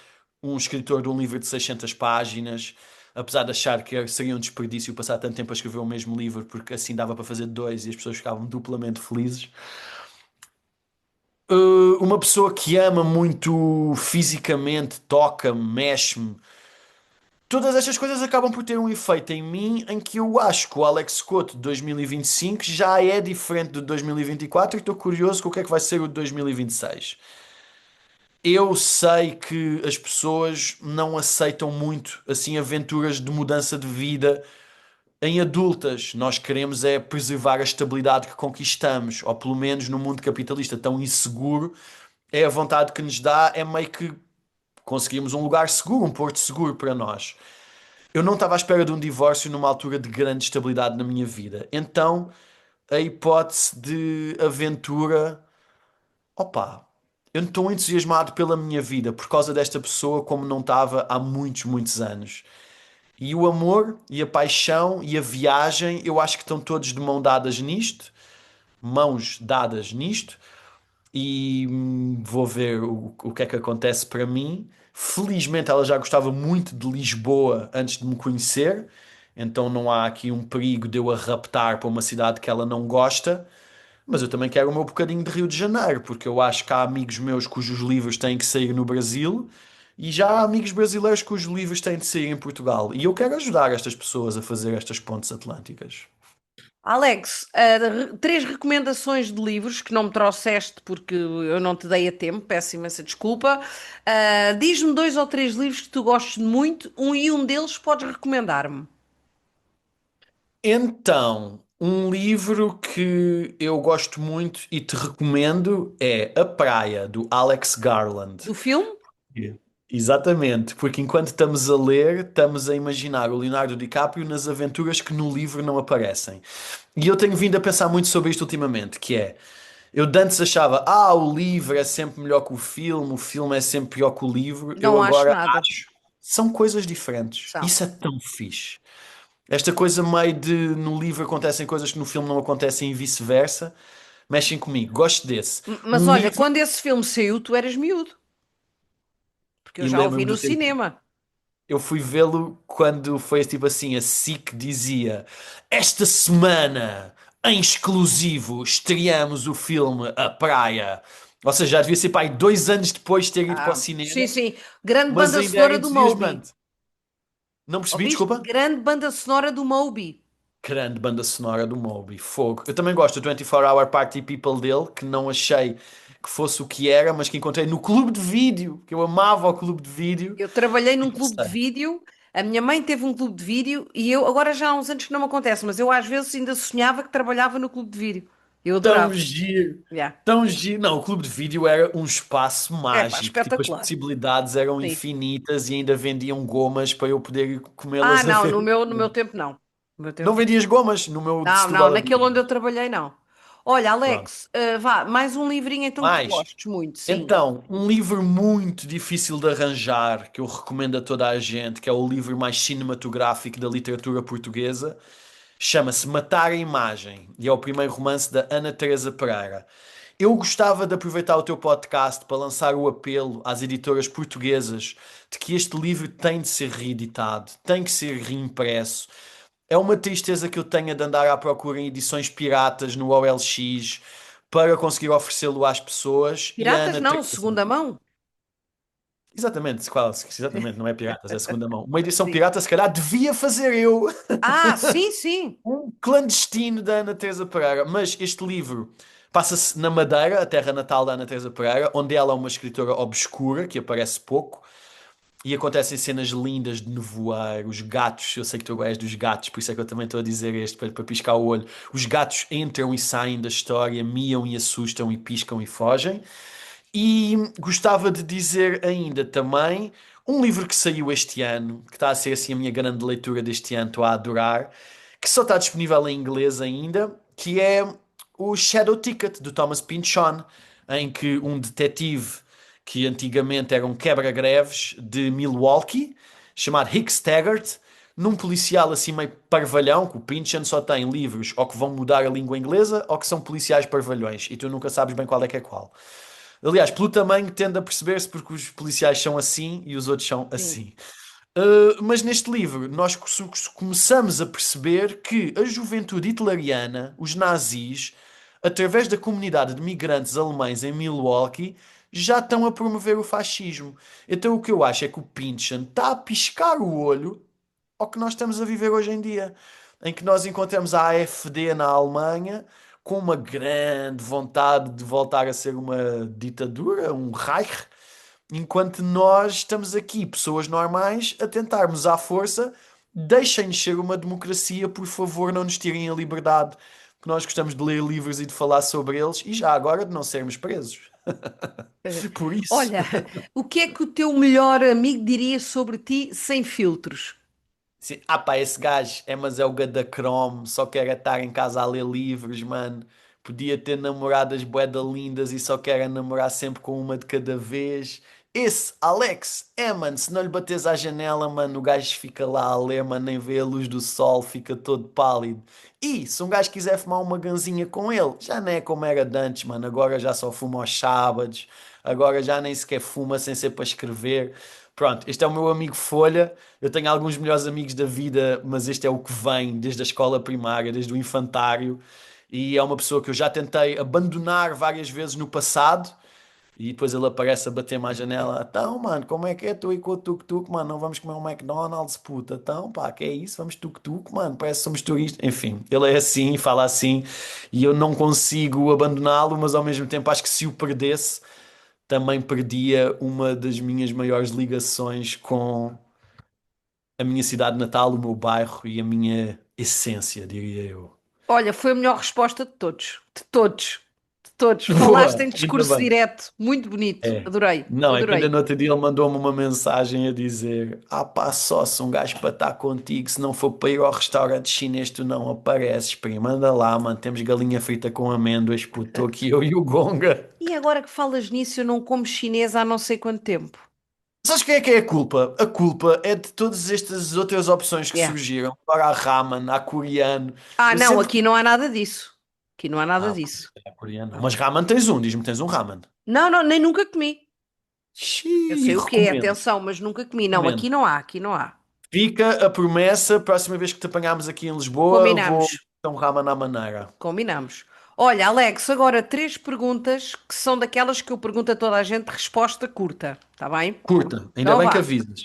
um escritor de um livro de 600 páginas, apesar de achar que seria um desperdício passar tanto tempo a escrever o mesmo livro, porque assim dava para fazer dois e as pessoas ficavam duplamente felizes. Uma pessoa que ama muito fisicamente, toca-me, mexe-me. Todas estas coisas acabam por ter um efeito em mim em que eu acho que o Alex Scott de 2025 já é diferente de 2024 e estou curioso com o que é que vai ser o de 2026. Eu sei que as pessoas não aceitam muito assim aventuras de mudança de vida em adultas. Nós queremos é preservar a estabilidade que conquistamos, ou pelo menos no mundo capitalista tão inseguro, é a vontade que nos dá, é meio que conseguirmos um lugar seguro, um porto seguro para nós. Eu não estava à espera de um divórcio numa altura de grande estabilidade na minha vida. Então, a hipótese de aventura, opa, eu não estou entusiasmado pela minha vida por causa desta pessoa como não estava há muitos, muitos anos. E o amor e a paixão e a viagem, eu acho que estão todos de mãos dadas nisto, e vou ver o que é que acontece para mim. Felizmente ela já gostava muito de Lisboa antes de me conhecer, então não há aqui um perigo de eu a raptar para uma cidade que ela não gosta. Mas eu também quero o meu bocadinho de Rio de Janeiro, porque eu acho que há amigos meus cujos livros têm que sair no Brasil e já há amigos brasileiros cujos livros têm de sair em Portugal. E eu quero ajudar estas pessoas a fazer estas pontes atlânticas. Alex, três recomendações de livros que não me trouxeste porque eu não te dei a tempo, peço imensa desculpa. Diz-me dois ou três livros que tu gostes muito, e um deles podes recomendar-me. Então, um livro que eu gosto muito e te recomendo é A Praia, do Alex Garland. Do filme? Yeah. Exatamente, porque enquanto estamos a ler, estamos a imaginar o Leonardo DiCaprio nas aventuras que no livro não aparecem. E eu tenho vindo a pensar muito sobre isto ultimamente, que é, eu de antes achava, o livro é sempre melhor que o filme é sempre pior que o livro. Eu Não acho agora nada. acho, são coisas diferentes. São. Isso é tão fixe. Esta coisa meio de no livro acontecem coisas que no filme não acontecem e vice-versa, mexem comigo. Gosto desse. Mas Um olha, livro, quando esse filme saiu, tu eras miúdo, porque eu e já o vi lembro-me no do tempo. cinema. Eu fui vê-lo quando foi tipo assim, a SIC dizia: Esta semana em exclusivo, estreamos o filme A Praia. Ou seja, já devia ser para aí 2 anos depois de ter ido para o Sim, cinema, sim. Grande mas banda ainda era sonora do Moby. entusiasmante. Não percebi, Ouviste? desculpa? Grande banda sonora do Moby. Grande banda sonora do Moby, fogo. Eu também gosto do 24 Hour Party People dele, que não achei que fosse o que era, mas que encontrei no clube de vídeo, que eu amava o clube de vídeo. Eu trabalhei E num clube de passei. vídeo, a minha mãe teve um clube de vídeo e eu, agora já há uns anos que não me acontece, mas eu às vezes ainda sonhava que trabalhava no clube de vídeo. Eu Tão adorava. giro, Yeah. tão giro. Não, o clube de vídeo era um espaço É pá, mágico. Tipo, as espetacular. possibilidades eram Sim. infinitas e ainda vendiam gomas para eu poder Ah, comê-las a não, ver. no meu tempo não. No meu Não tempo. vendias gomas no meu de Não, não, Setúbal naquele havia. onde eu trabalhei não. Olha, Pronto. Alex, vá, mais um livrinho então que tu Mas, gostes muito, sim. então, um livro muito difícil de arranjar, que eu recomendo a toda a gente, que é o livro mais cinematográfico da literatura portuguesa, chama-se Matar a Imagem, e é o primeiro romance da Ana Teresa Pereira. Eu gostava de aproveitar o teu podcast para lançar o apelo às editoras portuguesas de que este livro tem de ser reeditado, tem que ser reimpresso. É uma tristeza que eu tenha de andar à procura em edições piratas no OLX para conseguir oferecê-lo às pessoas e a Piratas Ana não, Teresa. segunda mão. Exatamente, quase, exatamente, não é piratas, é segunda mão. Uma edição Sim. pirata, se calhar, devia fazer eu. Ah, sim, sim. Um clandestino da Ana Teresa Pereira. Mas este livro passa-se na Madeira, a terra natal da Ana Teresa Pereira, onde ela é uma escritora obscura, que aparece pouco, e acontecem cenas lindas de nevoeiro, os gatos, eu sei que tu és dos gatos, por isso é que eu também estou a dizer este, para piscar o olho. Os gatos entram e saem da história, miam e assustam e piscam e fogem. E gostava de dizer ainda também um livro que saiu este ano, que está a ser assim a minha grande leitura deste ano, estou a adorar, que só está disponível em inglês ainda, que é o Shadow Ticket, do Thomas Pynchon, em que um detetive que antigamente era um quebra-greves de Milwaukee, chamado Hick Taggart, num policial assim meio parvalhão, que o Pynchon só tem livros ou que vão mudar a língua inglesa ou que são policiais parvalhões, e tu nunca sabes bem qual é que é qual. Aliás, pelo tamanho tende a perceber-se porque os policiais são assim e os outros são Sim. assim. Mas neste livro nós começamos a perceber que a juventude hitleriana, os nazis, através da comunidade de migrantes alemães em Milwaukee, já estão a promover o fascismo. Então o que eu acho é que o Pynchon está a piscar o olho ao que nós estamos a viver hoje em dia, em que nós encontramos a AfD na Alemanha com uma grande vontade de voltar a ser uma ditadura, um Reich, enquanto nós estamos aqui, pessoas normais, a tentarmos à força, deixem-nos ser uma democracia, por favor, não nos tirem a liberdade, que nós gostamos de ler livros e de falar sobre eles, e já agora de não sermos presos. Por isso. Olha, o que é que o teu melhor amigo diria sobre ti sem filtros? Sim. Ah pá, esse gajo é, mas é o gada cromo, só quer é estar em casa a ler livros, mano. Podia ter namoradas bué da lindas e só quer é namorar sempre com uma de cada vez. Esse Alex é, mano, se não lhe bates à janela, mano, o gajo fica lá a ler, mano, nem vê a luz do sol, fica todo pálido. E se um gajo quiser fumar uma ganzinha com ele, já não é como era de antes, mano, agora já só fuma aos sábados, agora já nem sequer fuma sem ser para escrever. Pronto, este é o meu amigo Folha. Eu tenho alguns melhores amigos da vida, mas este é o que vem desde a escola primária, desde o infantário. E é uma pessoa que eu já tentei abandonar várias vezes no passado. E depois ele aparece a bater-me à janela. Então, mano, como é que é tu e com o tuk-tuk, mano? Não vamos comer um McDonald's, puta. Então, pá, que é isso? Vamos tuk-tuk, mano. Parece que somos turistas. Enfim, ele é assim, fala assim. E eu não consigo abandoná-lo, mas ao mesmo tempo acho que se o perdesse, também perdia uma das minhas maiores ligações com a minha cidade natal, o meu bairro e a minha essência, diria eu. Olha, foi a melhor resposta de todos. De todos. De todos. Falaste Boa, em ainda discurso bem. direto. Muito bonito. É. Adorei. Não, é que ainda Adorei. no outro dia ele mandou-me uma mensagem a dizer: Ah, pá, só se um gajo para estar contigo, se não for para ir ao restaurante chinês, tu não apareces, primo. Manda lá, mano, temos galinha frita com amêndoas, puto, estou aqui eu e o Gonga. E agora que falas nisso, eu não como chinês há não sei quanto tempo. Sabes quem é que é a culpa? A culpa é de todas estas outras opções que É. surgiram. Agora há ramen, há coreano. Ah, Eu não, sempre. aqui não há nada disso. Aqui não há nada Ah, disso. é coreano. Não. Mas ramen tens um, diz-me que tens um ramen. Não, não, nem nunca comi. Eu Xiii, sei o que é, recomendo, atenção, mas nunca comi. Não, recomendo. aqui não há, aqui não há. Fica a promessa, próxima vez que te apanharmos aqui em Lisboa, Combinamos. Então, rama na maneira. Combinamos. Olha, Alex, agora três perguntas que são daquelas que eu pergunto a toda a gente, resposta curta, tá bem? Curta, ainda Então bem que vá. avisas.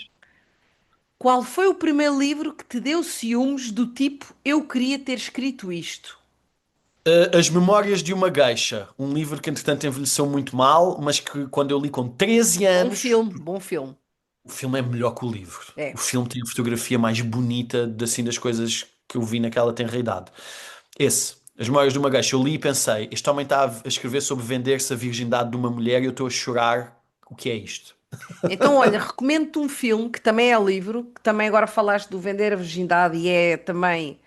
Qual foi o primeiro livro que te deu ciúmes do tipo eu queria ter escrito isto? As Memórias de uma Geisha, um livro que entretanto envelheceu muito mal, mas que quando eu li com 13 Bom anos, filme, bom filme. o filme é melhor que o livro. O É. filme tem a fotografia mais bonita assim, das coisas que eu vi naquela tenra idade. Esse, As Memórias de uma Geisha, eu li e pensei, este homem está a escrever sobre vender-se a virgindade de uma mulher e eu estou a chorar. O que é isto? Então, olha, recomendo-te um filme que também é livro, que também agora falaste do Vender a Virgindade e é também,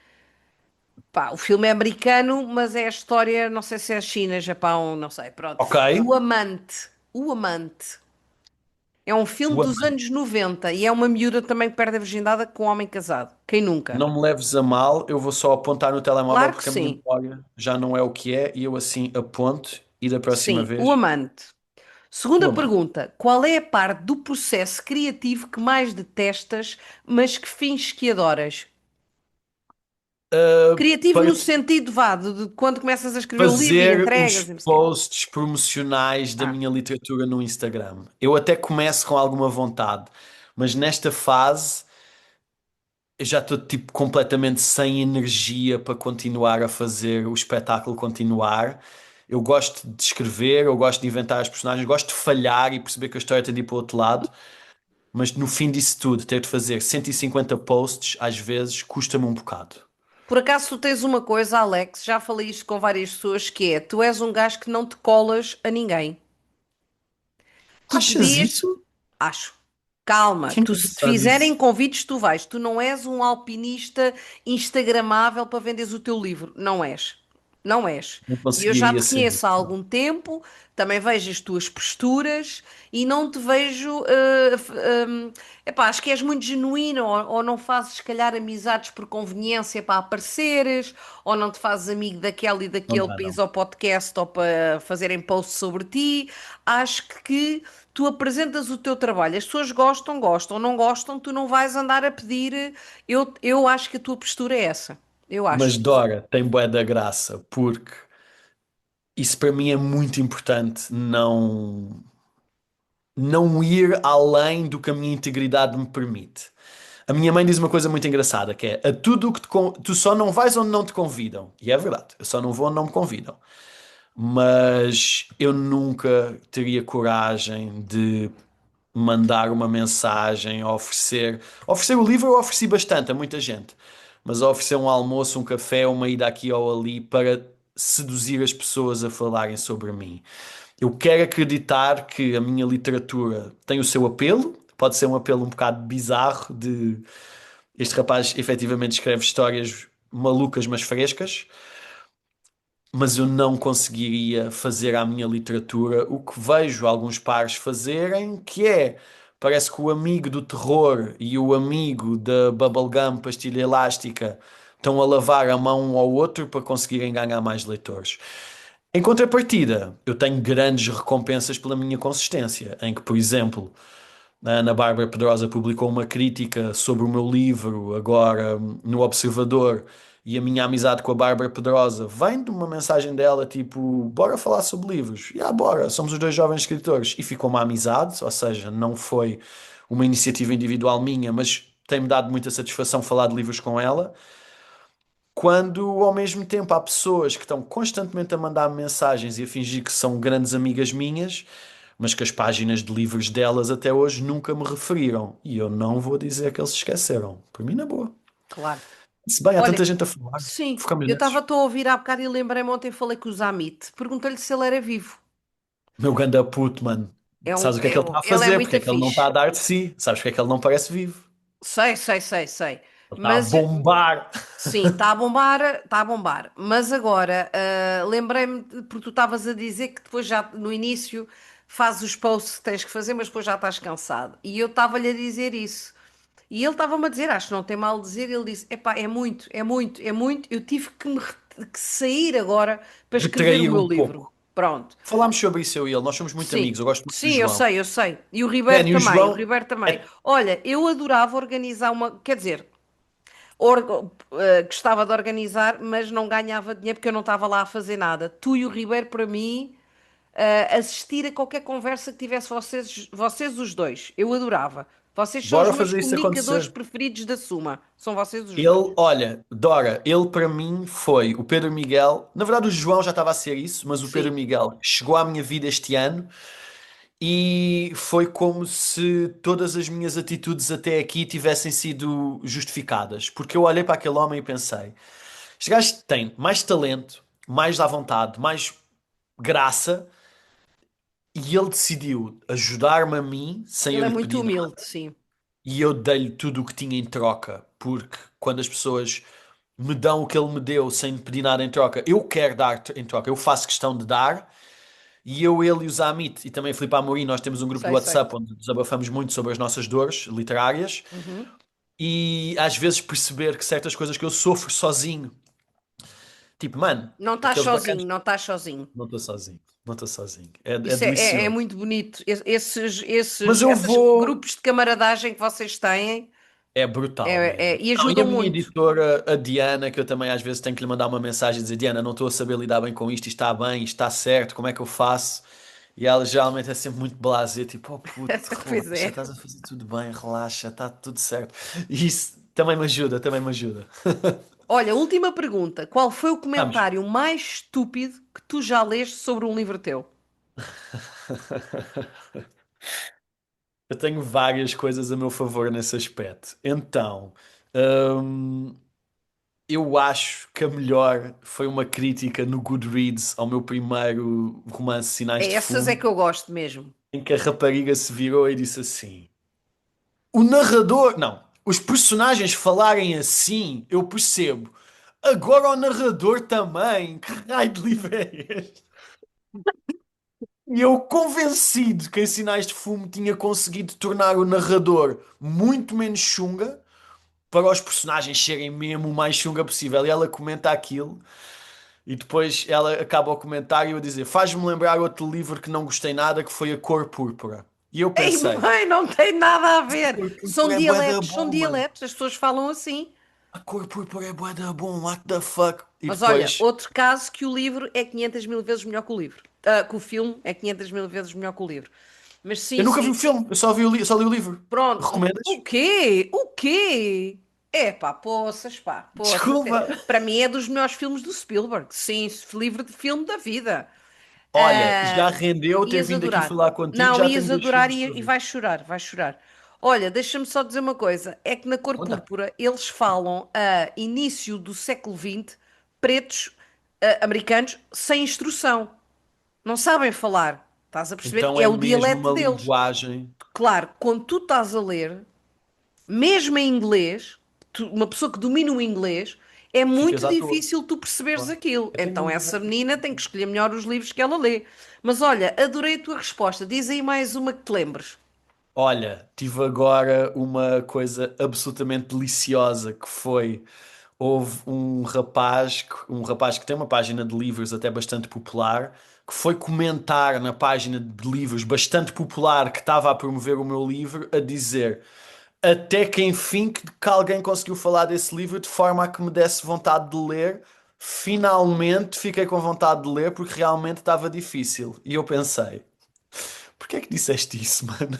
pá, o filme é americano, mas é a história, não sei se é China, Japão, não sei, pronto. Ok, O Amante. O Amante. É um filme o dos amante. anos 90 e é uma miúda também que perde a virgindade com um homem casado. Quem nunca? Não me leves a mal, eu vou só apontar no telemóvel Claro que porque a minha sim. memória já não é o que é e eu assim aponto e da próxima Sim, o vez, amante. o Segunda amante. pergunta: qual é a parte do processo criativo que mais detestas, mas que finges que adoras? Criativo Para no sentido, vá, de quando começas a escrever o livro e fazer entregas os e não sei o quê. posts promocionais da Ah, minha literatura no Instagram. Eu até começo com alguma vontade, mas nesta fase eu já estou tipo completamente sem energia para continuar a fazer o espetáculo continuar. Eu gosto de escrever, eu gosto de inventar as personagens, gosto de falhar e perceber que a história tem de ir para o outro lado, mas no fim disso tudo, ter de fazer 150 posts às vezes custa-me um bocado. por acaso tu tens uma coisa, Alex, já falei isto com várias pessoas, que é, tu és um gajo que não te colas a ninguém. Tu Achas podias, isso? acho. Calma, Que tu se te engraçado fizerem isso. convites, tu vais. Tu não és um alpinista instagramável para venderes o teu livro. Não és. Não és. Não E eu já conseguiria te ser. conheço há algum tempo, também vejo as tuas posturas e não te vejo. Epá, acho que és muito genuíno, ou não fazes, se calhar, amizades por conveniência para apareceres, ou não te fazes amigo daquele e Não daquele dá, para ires não. ao podcast ou para fazerem posts sobre ti. Acho que tu apresentas o teu trabalho, as pessoas gostam, gostam, não gostam, tu não vais andar a pedir. Eu acho que a tua postura é essa. Eu acho. Mas Dora tem bué da graça, porque isso para mim é muito importante, não ir além do que a minha integridade me permite. A minha mãe diz uma coisa muito engraçada, que é a tudo o que tu só não vais onde não te convidam. E é verdade, eu só não vou onde não me convidam. Mas eu nunca teria coragem de mandar uma mensagem, oferecer o livro eu ofereci bastante a muita gente, mas oferecer um almoço, um café, uma ida aqui ou ali para seduzir as pessoas a falarem sobre mim. Eu quero acreditar que a minha literatura tem o seu apelo, pode ser um apelo um bocado bizarro de este rapaz efetivamente escreve histórias malucas mas frescas, mas eu não conseguiria fazer à minha literatura o que vejo alguns pares fazerem, que é, parece que o amigo do terror e o amigo da bubblegum, pastilha elástica, estão a lavar a mão um ao outro para conseguirem ganhar mais leitores. Em contrapartida, eu tenho grandes recompensas pela minha consistência, em que, por exemplo, a Ana Bárbara Pedrosa publicou uma crítica sobre o meu livro agora no Observador e a minha amizade com a Bárbara Pedrosa vem de uma mensagem dela tipo, bora falar sobre livros. E bora, somos os dois jovens escritores. E ficou uma amizade, ou seja, não foi uma iniciativa individual minha, mas tem-me dado muita satisfação falar de livros com ela. Quando ao mesmo tempo há pessoas que estão constantemente a mandar mensagens e a fingir que são grandes amigas minhas, mas que as páginas de livros delas até hoje nunca me referiram. E eu não vou dizer que eles se esqueceram. Por mim, na boa. Claro. Se bem, há Olha, tanta gente a falar. sim, Focamos eu nesses. estava a ouvir há bocado e lembrei-me ontem, falei com o Zamit. Perguntei-lhe se ele era vivo. Meu ganda puto, mano. Sabes o que é que ele está a Ele é fazer? Porque muito é que ele não está fixe. a dar de si? Sabes porque é que ele não parece vivo? Sei, sei, sei, sei. Ele está a Mas bombar. sim, está a bombar, está a bombar. Mas agora, lembrei-me, porque tu estavas a dizer que depois já no início fazes os posts que tens que fazer, mas depois já estás cansado. E eu estava-lhe a dizer isso. E ele estava-me a dizer, acho que não tem mal a dizer, ele disse: epá, é muito, é muito, é muito. Eu tive que sair agora para escrever o Retrair meu um livro. pouco. Pronto. Falámos sobre isso eu e ele. Nós somos muito Sim, amigos. Eu gosto muito do sim, eu João. sei, eu sei. E o Man, Ribeiro e o também, o João Ribeiro também. é Olha, eu adorava organizar uma. Quer dizer, gostava de organizar, mas não ganhava dinheiro porque eu não estava lá a fazer nada. Tu e o Ribeiro, para mim, assistir a qualquer conversa que tivesse vocês os dois, eu adorava. Vocês são os Bora meus fazer isso comunicadores acontecer. preferidos da Suma. São vocês os dois. Ele, olha, Dora, ele para mim foi o Pedro Miguel. Na verdade, o João já estava a ser isso, mas o Pedro Sim. Miguel chegou à minha vida este ano e foi como se todas as minhas atitudes até aqui tivessem sido justificadas. Porque eu olhei para aquele homem e pensei: este gajo tem mais talento, mais à vontade, mais graça, e ele decidiu ajudar-me a mim sem eu Ele é lhe muito pedir nada. humilde, sim. E eu dei-lhe tudo o que tinha em troca, porque quando as pessoas me dão o que ele me deu sem me pedir nada em troca, eu quero dar em troca, eu faço questão de dar. E eu, ele e o Zamit e também a Filipe Amorim, nós temos um grupo do Sei, sei. WhatsApp onde desabafamos muito sobre as nossas dores literárias Uhum. e às vezes perceber que certas coisas que eu sofro sozinho, tipo, mano, Não estás aqueles bacanas, sozinho, não estás sozinho. não estou sozinho, não estou sozinho. É Isso é delicioso. muito bonito. Mas eu Esses vou. grupos de camaradagem que vocês têm É brutal mesmo. e Não, e a ajudam minha muito. editora, a Diana, que eu também às vezes tenho que lhe mandar uma mensagem e dizer: Diana, não estou a saber lidar bem com isto, isto está bem, isto está certo, como é que eu faço? E ela geralmente é sempre muito blasé, tipo: oh puto, Pois relaxa, é. estás a fazer tudo bem, relaxa, está tudo certo. E isso também me ajuda, também me ajuda. Olha, última pergunta. Qual foi o Vamos. comentário mais estúpido que tu já leste sobre um livro teu? Eu tenho várias coisas a meu favor nesse aspecto. Então, hum, eu acho que a melhor foi uma crítica no Goodreads ao meu primeiro romance Sinais É de essas é Fumo, que eu gosto mesmo. em que a rapariga se virou e disse assim: o narrador, não, os personagens falarem assim, eu percebo. Agora o narrador também. Que raio de livro é este? E eu convencido que em Sinais de Fumo tinha conseguido tornar o narrador muito menos chunga para os personagens serem mesmo o mais chunga possível. E ela comenta aquilo e depois ela acaba o comentário a dizer: faz-me lembrar outro livro que não gostei nada, que foi A Cor Púrpura. E eu Ei, pensei: mãe, não tem nada a ver. Cor Púrpura é bué da São bom, mano. dialetos, as pessoas falam assim. A Cor Púrpura é bué da bom, what the fuck? E Mas olha, depois, outro caso que o livro é 500 mil vezes melhor que o livro. Que o filme é 500 mil vezes melhor que o livro. Mas eu sim, nunca vi o sim. filme, eu só vi só li o livro. Pronto. O Recomendas? quê? O quê? É pá, poças, pá, poças. Desculpa. Para mim é dos melhores filmes do Spielberg. Sim, livro de filme da vida. Olha, já Ah, rendeu ter ias vindo aqui adorar. falar contigo, Não, já ias tenho dois adorar filmes para e ver. vais chorar, vais chorar. Olha, deixa-me só dizer uma coisa: é que na Cor Conta. Púrpura eles falam a início do século XX, pretos, americanos, sem instrução. Não sabem falar. Estás a perceber? Então É é o mesmo dialeto uma deles. linguagem. Claro, quando tu estás a ler, mesmo em inglês, uma pessoa que domina o inglês, é Ficas muito à toa. difícil tu perceberes Claro. aquilo. Eu tenho Então um essa exemplo. menina tem que escolher melhor os livros que ela lê. Mas olha, adorei a tua resposta. Diz aí mais uma que te lembres. Olha, tive agora uma coisa absolutamente deliciosa que foi, houve um rapaz que tem uma página de livros até bastante popular, que foi comentar na página de livros bastante popular que estava a promover o meu livro, a dizer até que enfim que alguém conseguiu falar desse livro de forma a que me desse vontade de ler. Finalmente fiquei com vontade de ler porque realmente estava difícil. E eu pensei, porquê é que disseste isso, mano?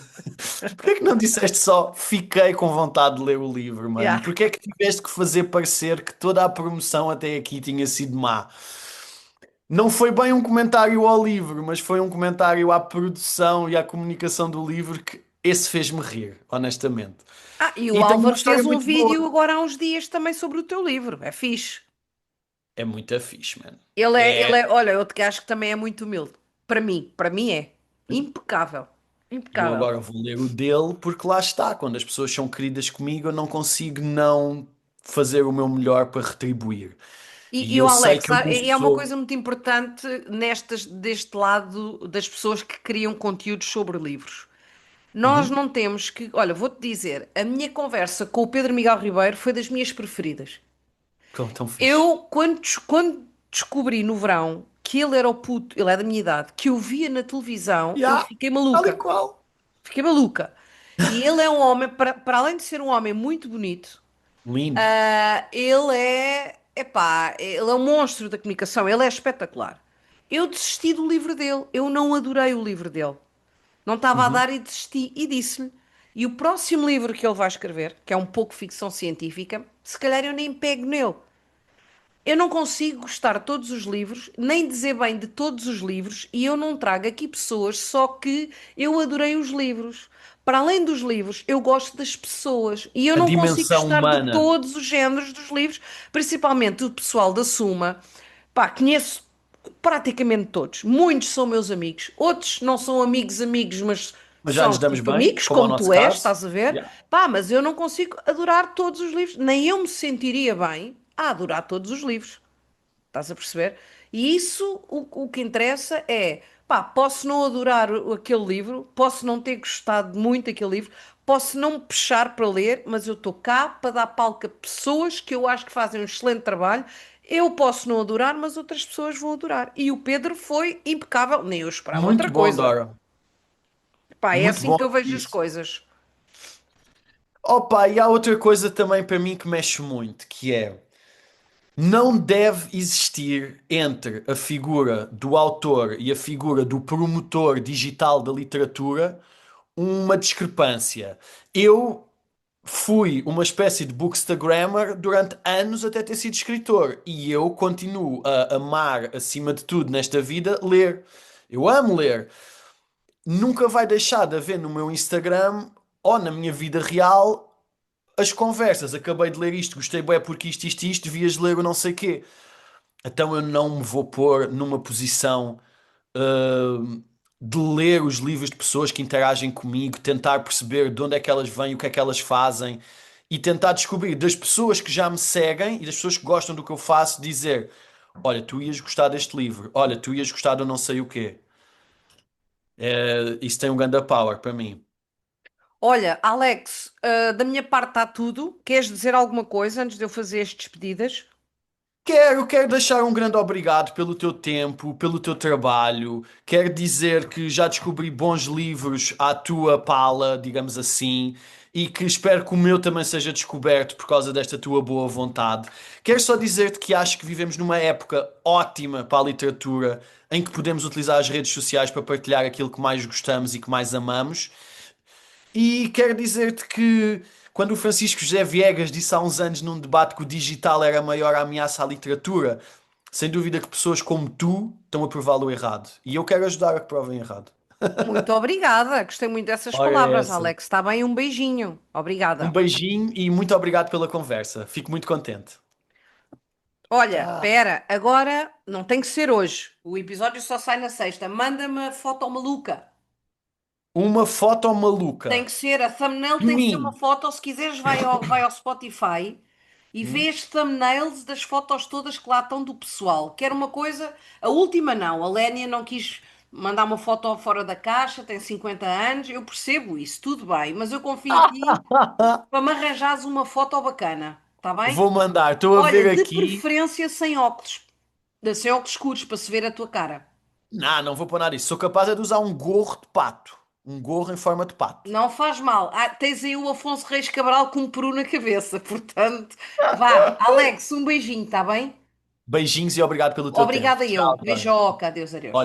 Porquê é que não disseste só fiquei com vontade de ler o livro, mano? Yeah. Porquê é que tiveste que fazer parecer que toda a promoção até aqui tinha sido má? Não foi bem um comentário ao livro, mas foi um comentário à produção e à comunicação do livro que esse fez-me rir, honestamente. Ah, e o E tenho uma Álvaro história fez um muito vídeo boa. agora há uns dias também sobre o teu livro. É fixe. É muito fixe, mano. Ele É, é, olha, eu te acho que também é muito humilde. Para mim é impecável. eu Impecável. agora vou ler o dele porque lá está, quando as pessoas são queridas comigo, eu não consigo não fazer o meu melhor para retribuir. E E o eu sei Alex, que eu não é uma sou. coisa muito importante deste lado das pessoas que criam conteúdos sobre livros. Nós Uhum. não temos que. Olha, vou-te dizer, a minha conversa com o Pedro Miguel Ribeiro foi das minhas preferidas. Tão fixe. Eu, quando descobri no verão que ele era o puto, ele é da minha idade, que eu via na televisão, eu Yeah, fiquei tal e maluca. qual. Fiquei maluca. E ele é um homem, para além de ser um homem muito bonito. Lindo. Ele é um monstro da comunicação, ele é espetacular. Eu desisti do livro dele, eu não adorei o livro dele. Não estava a Uhum. dar e desisti e disse-lhe. E o próximo livro que ele vai escrever, que é um pouco ficção científica, se calhar eu nem pego nele. Eu não consigo gostar de todos os livros, nem dizer bem de todos os livros, e eu não trago aqui pessoas só que eu adorei os livros. Para além dos livros, eu gosto das pessoas e eu A não consigo dimensão gostar de humana. todos os géneros dos livros, principalmente o pessoal da Suma. Pá, conheço praticamente todos. Muitos são meus amigos, outros não são amigos, amigos, mas Mas já são nos damos tipo bem, amigos, como é o como nosso tu és, caso. estás a ver? Yeah. Pá, mas eu não consigo adorar todos os livros, nem eu me sentiria bem a adorar todos os livros. Estás a perceber? E isso, o que interessa é, pá, posso não adorar aquele livro, posso não ter gostado muito daquele livro, posso não me puxar para ler, mas eu estou cá para dar palco a pessoas que eu acho que fazem um excelente trabalho. Eu posso não adorar, mas outras pessoas vão adorar. E o Pedro foi impecável, nem eu esperava outra Muito bom, coisa. Dora. Pá, é Muito assim bom que eu vejo as isso. coisas. Opa, e há outra coisa também para mim que mexe muito, que é não deve existir entre a figura do autor e a figura do promotor digital da literatura uma discrepância. Eu fui uma espécie de bookstagrammer durante anos até ter sido escritor e eu continuo a amar, acima de tudo nesta vida, ler. Eu amo ler. Nunca vai deixar de haver no meu Instagram ou na minha vida real as conversas. Acabei de ler isto, gostei bem porque isto, devias ler o não sei quê. Então eu não me vou pôr numa posição de ler os livros de pessoas que interagem comigo, tentar perceber de onde é que elas vêm, o que é que elas fazem e tentar descobrir das pessoas que já me seguem e das pessoas que gostam do que eu faço, dizer: olha, tu ias gostar deste livro, olha, tu ias gostar do não sei o quê. Isso tem um grande power para mim. Olha, Alex, da minha parte está tudo. Queres dizer alguma coisa antes de eu fazer as despedidas? Quero deixar um grande obrigado pelo teu tempo, pelo teu trabalho. Quero dizer que já descobri bons livros à tua pala, digamos assim, e que espero que o meu também seja descoberto por causa desta tua boa vontade. Quero só dizer-te que acho que vivemos numa época ótima para a literatura, em que podemos utilizar as redes sociais para partilhar aquilo que mais gostamos e que mais amamos. E quero dizer-te que quando o Francisco José Viegas disse há uns anos num debate que o digital era a maior ameaça à literatura, sem dúvida que pessoas como tu estão a prová-lo errado. E eu quero ajudar a que provem errado. Muito obrigada. Gostei muito dessas Ora palavras, essa. Alex. Está bem? Um beijinho. Um Obrigada. beijinho e muito obrigado pela conversa. Fico muito contente. Olha, Ah, pera, agora não tem que ser hoje. O episódio só sai na sexta. Manda-me a foto maluca. uma foto Tem maluca que ser, a thumbnail de tem que ser uma mim. foto. Ou se quiseres, vai ao Spotify e vê Hum? as thumbnails das fotos todas que lá estão do pessoal. Quer uma coisa, a última não. A Lénia não quis mandar uma foto fora da caixa, tem 50 anos. Eu percebo isso, tudo bem, mas eu confio em ti para me arranjares uma foto bacana, está bem? Vou mandar. Estou a Olha, ver de aqui. preferência sem óculos escuros para se ver a tua cara. Não, não vou pôr nada disso. Sou capaz é de usar um gorro de pato. Um gorro em forma de pato. Não faz mal. Ah, tens aí o Afonso Reis Cabral com um peru na cabeça, portanto, vá. Alex, um beijinho, está bem? Beijinhos e obrigado pelo teu tempo. Obrigada eu. Tchau, Dora. Beijoca, adeus, adeus.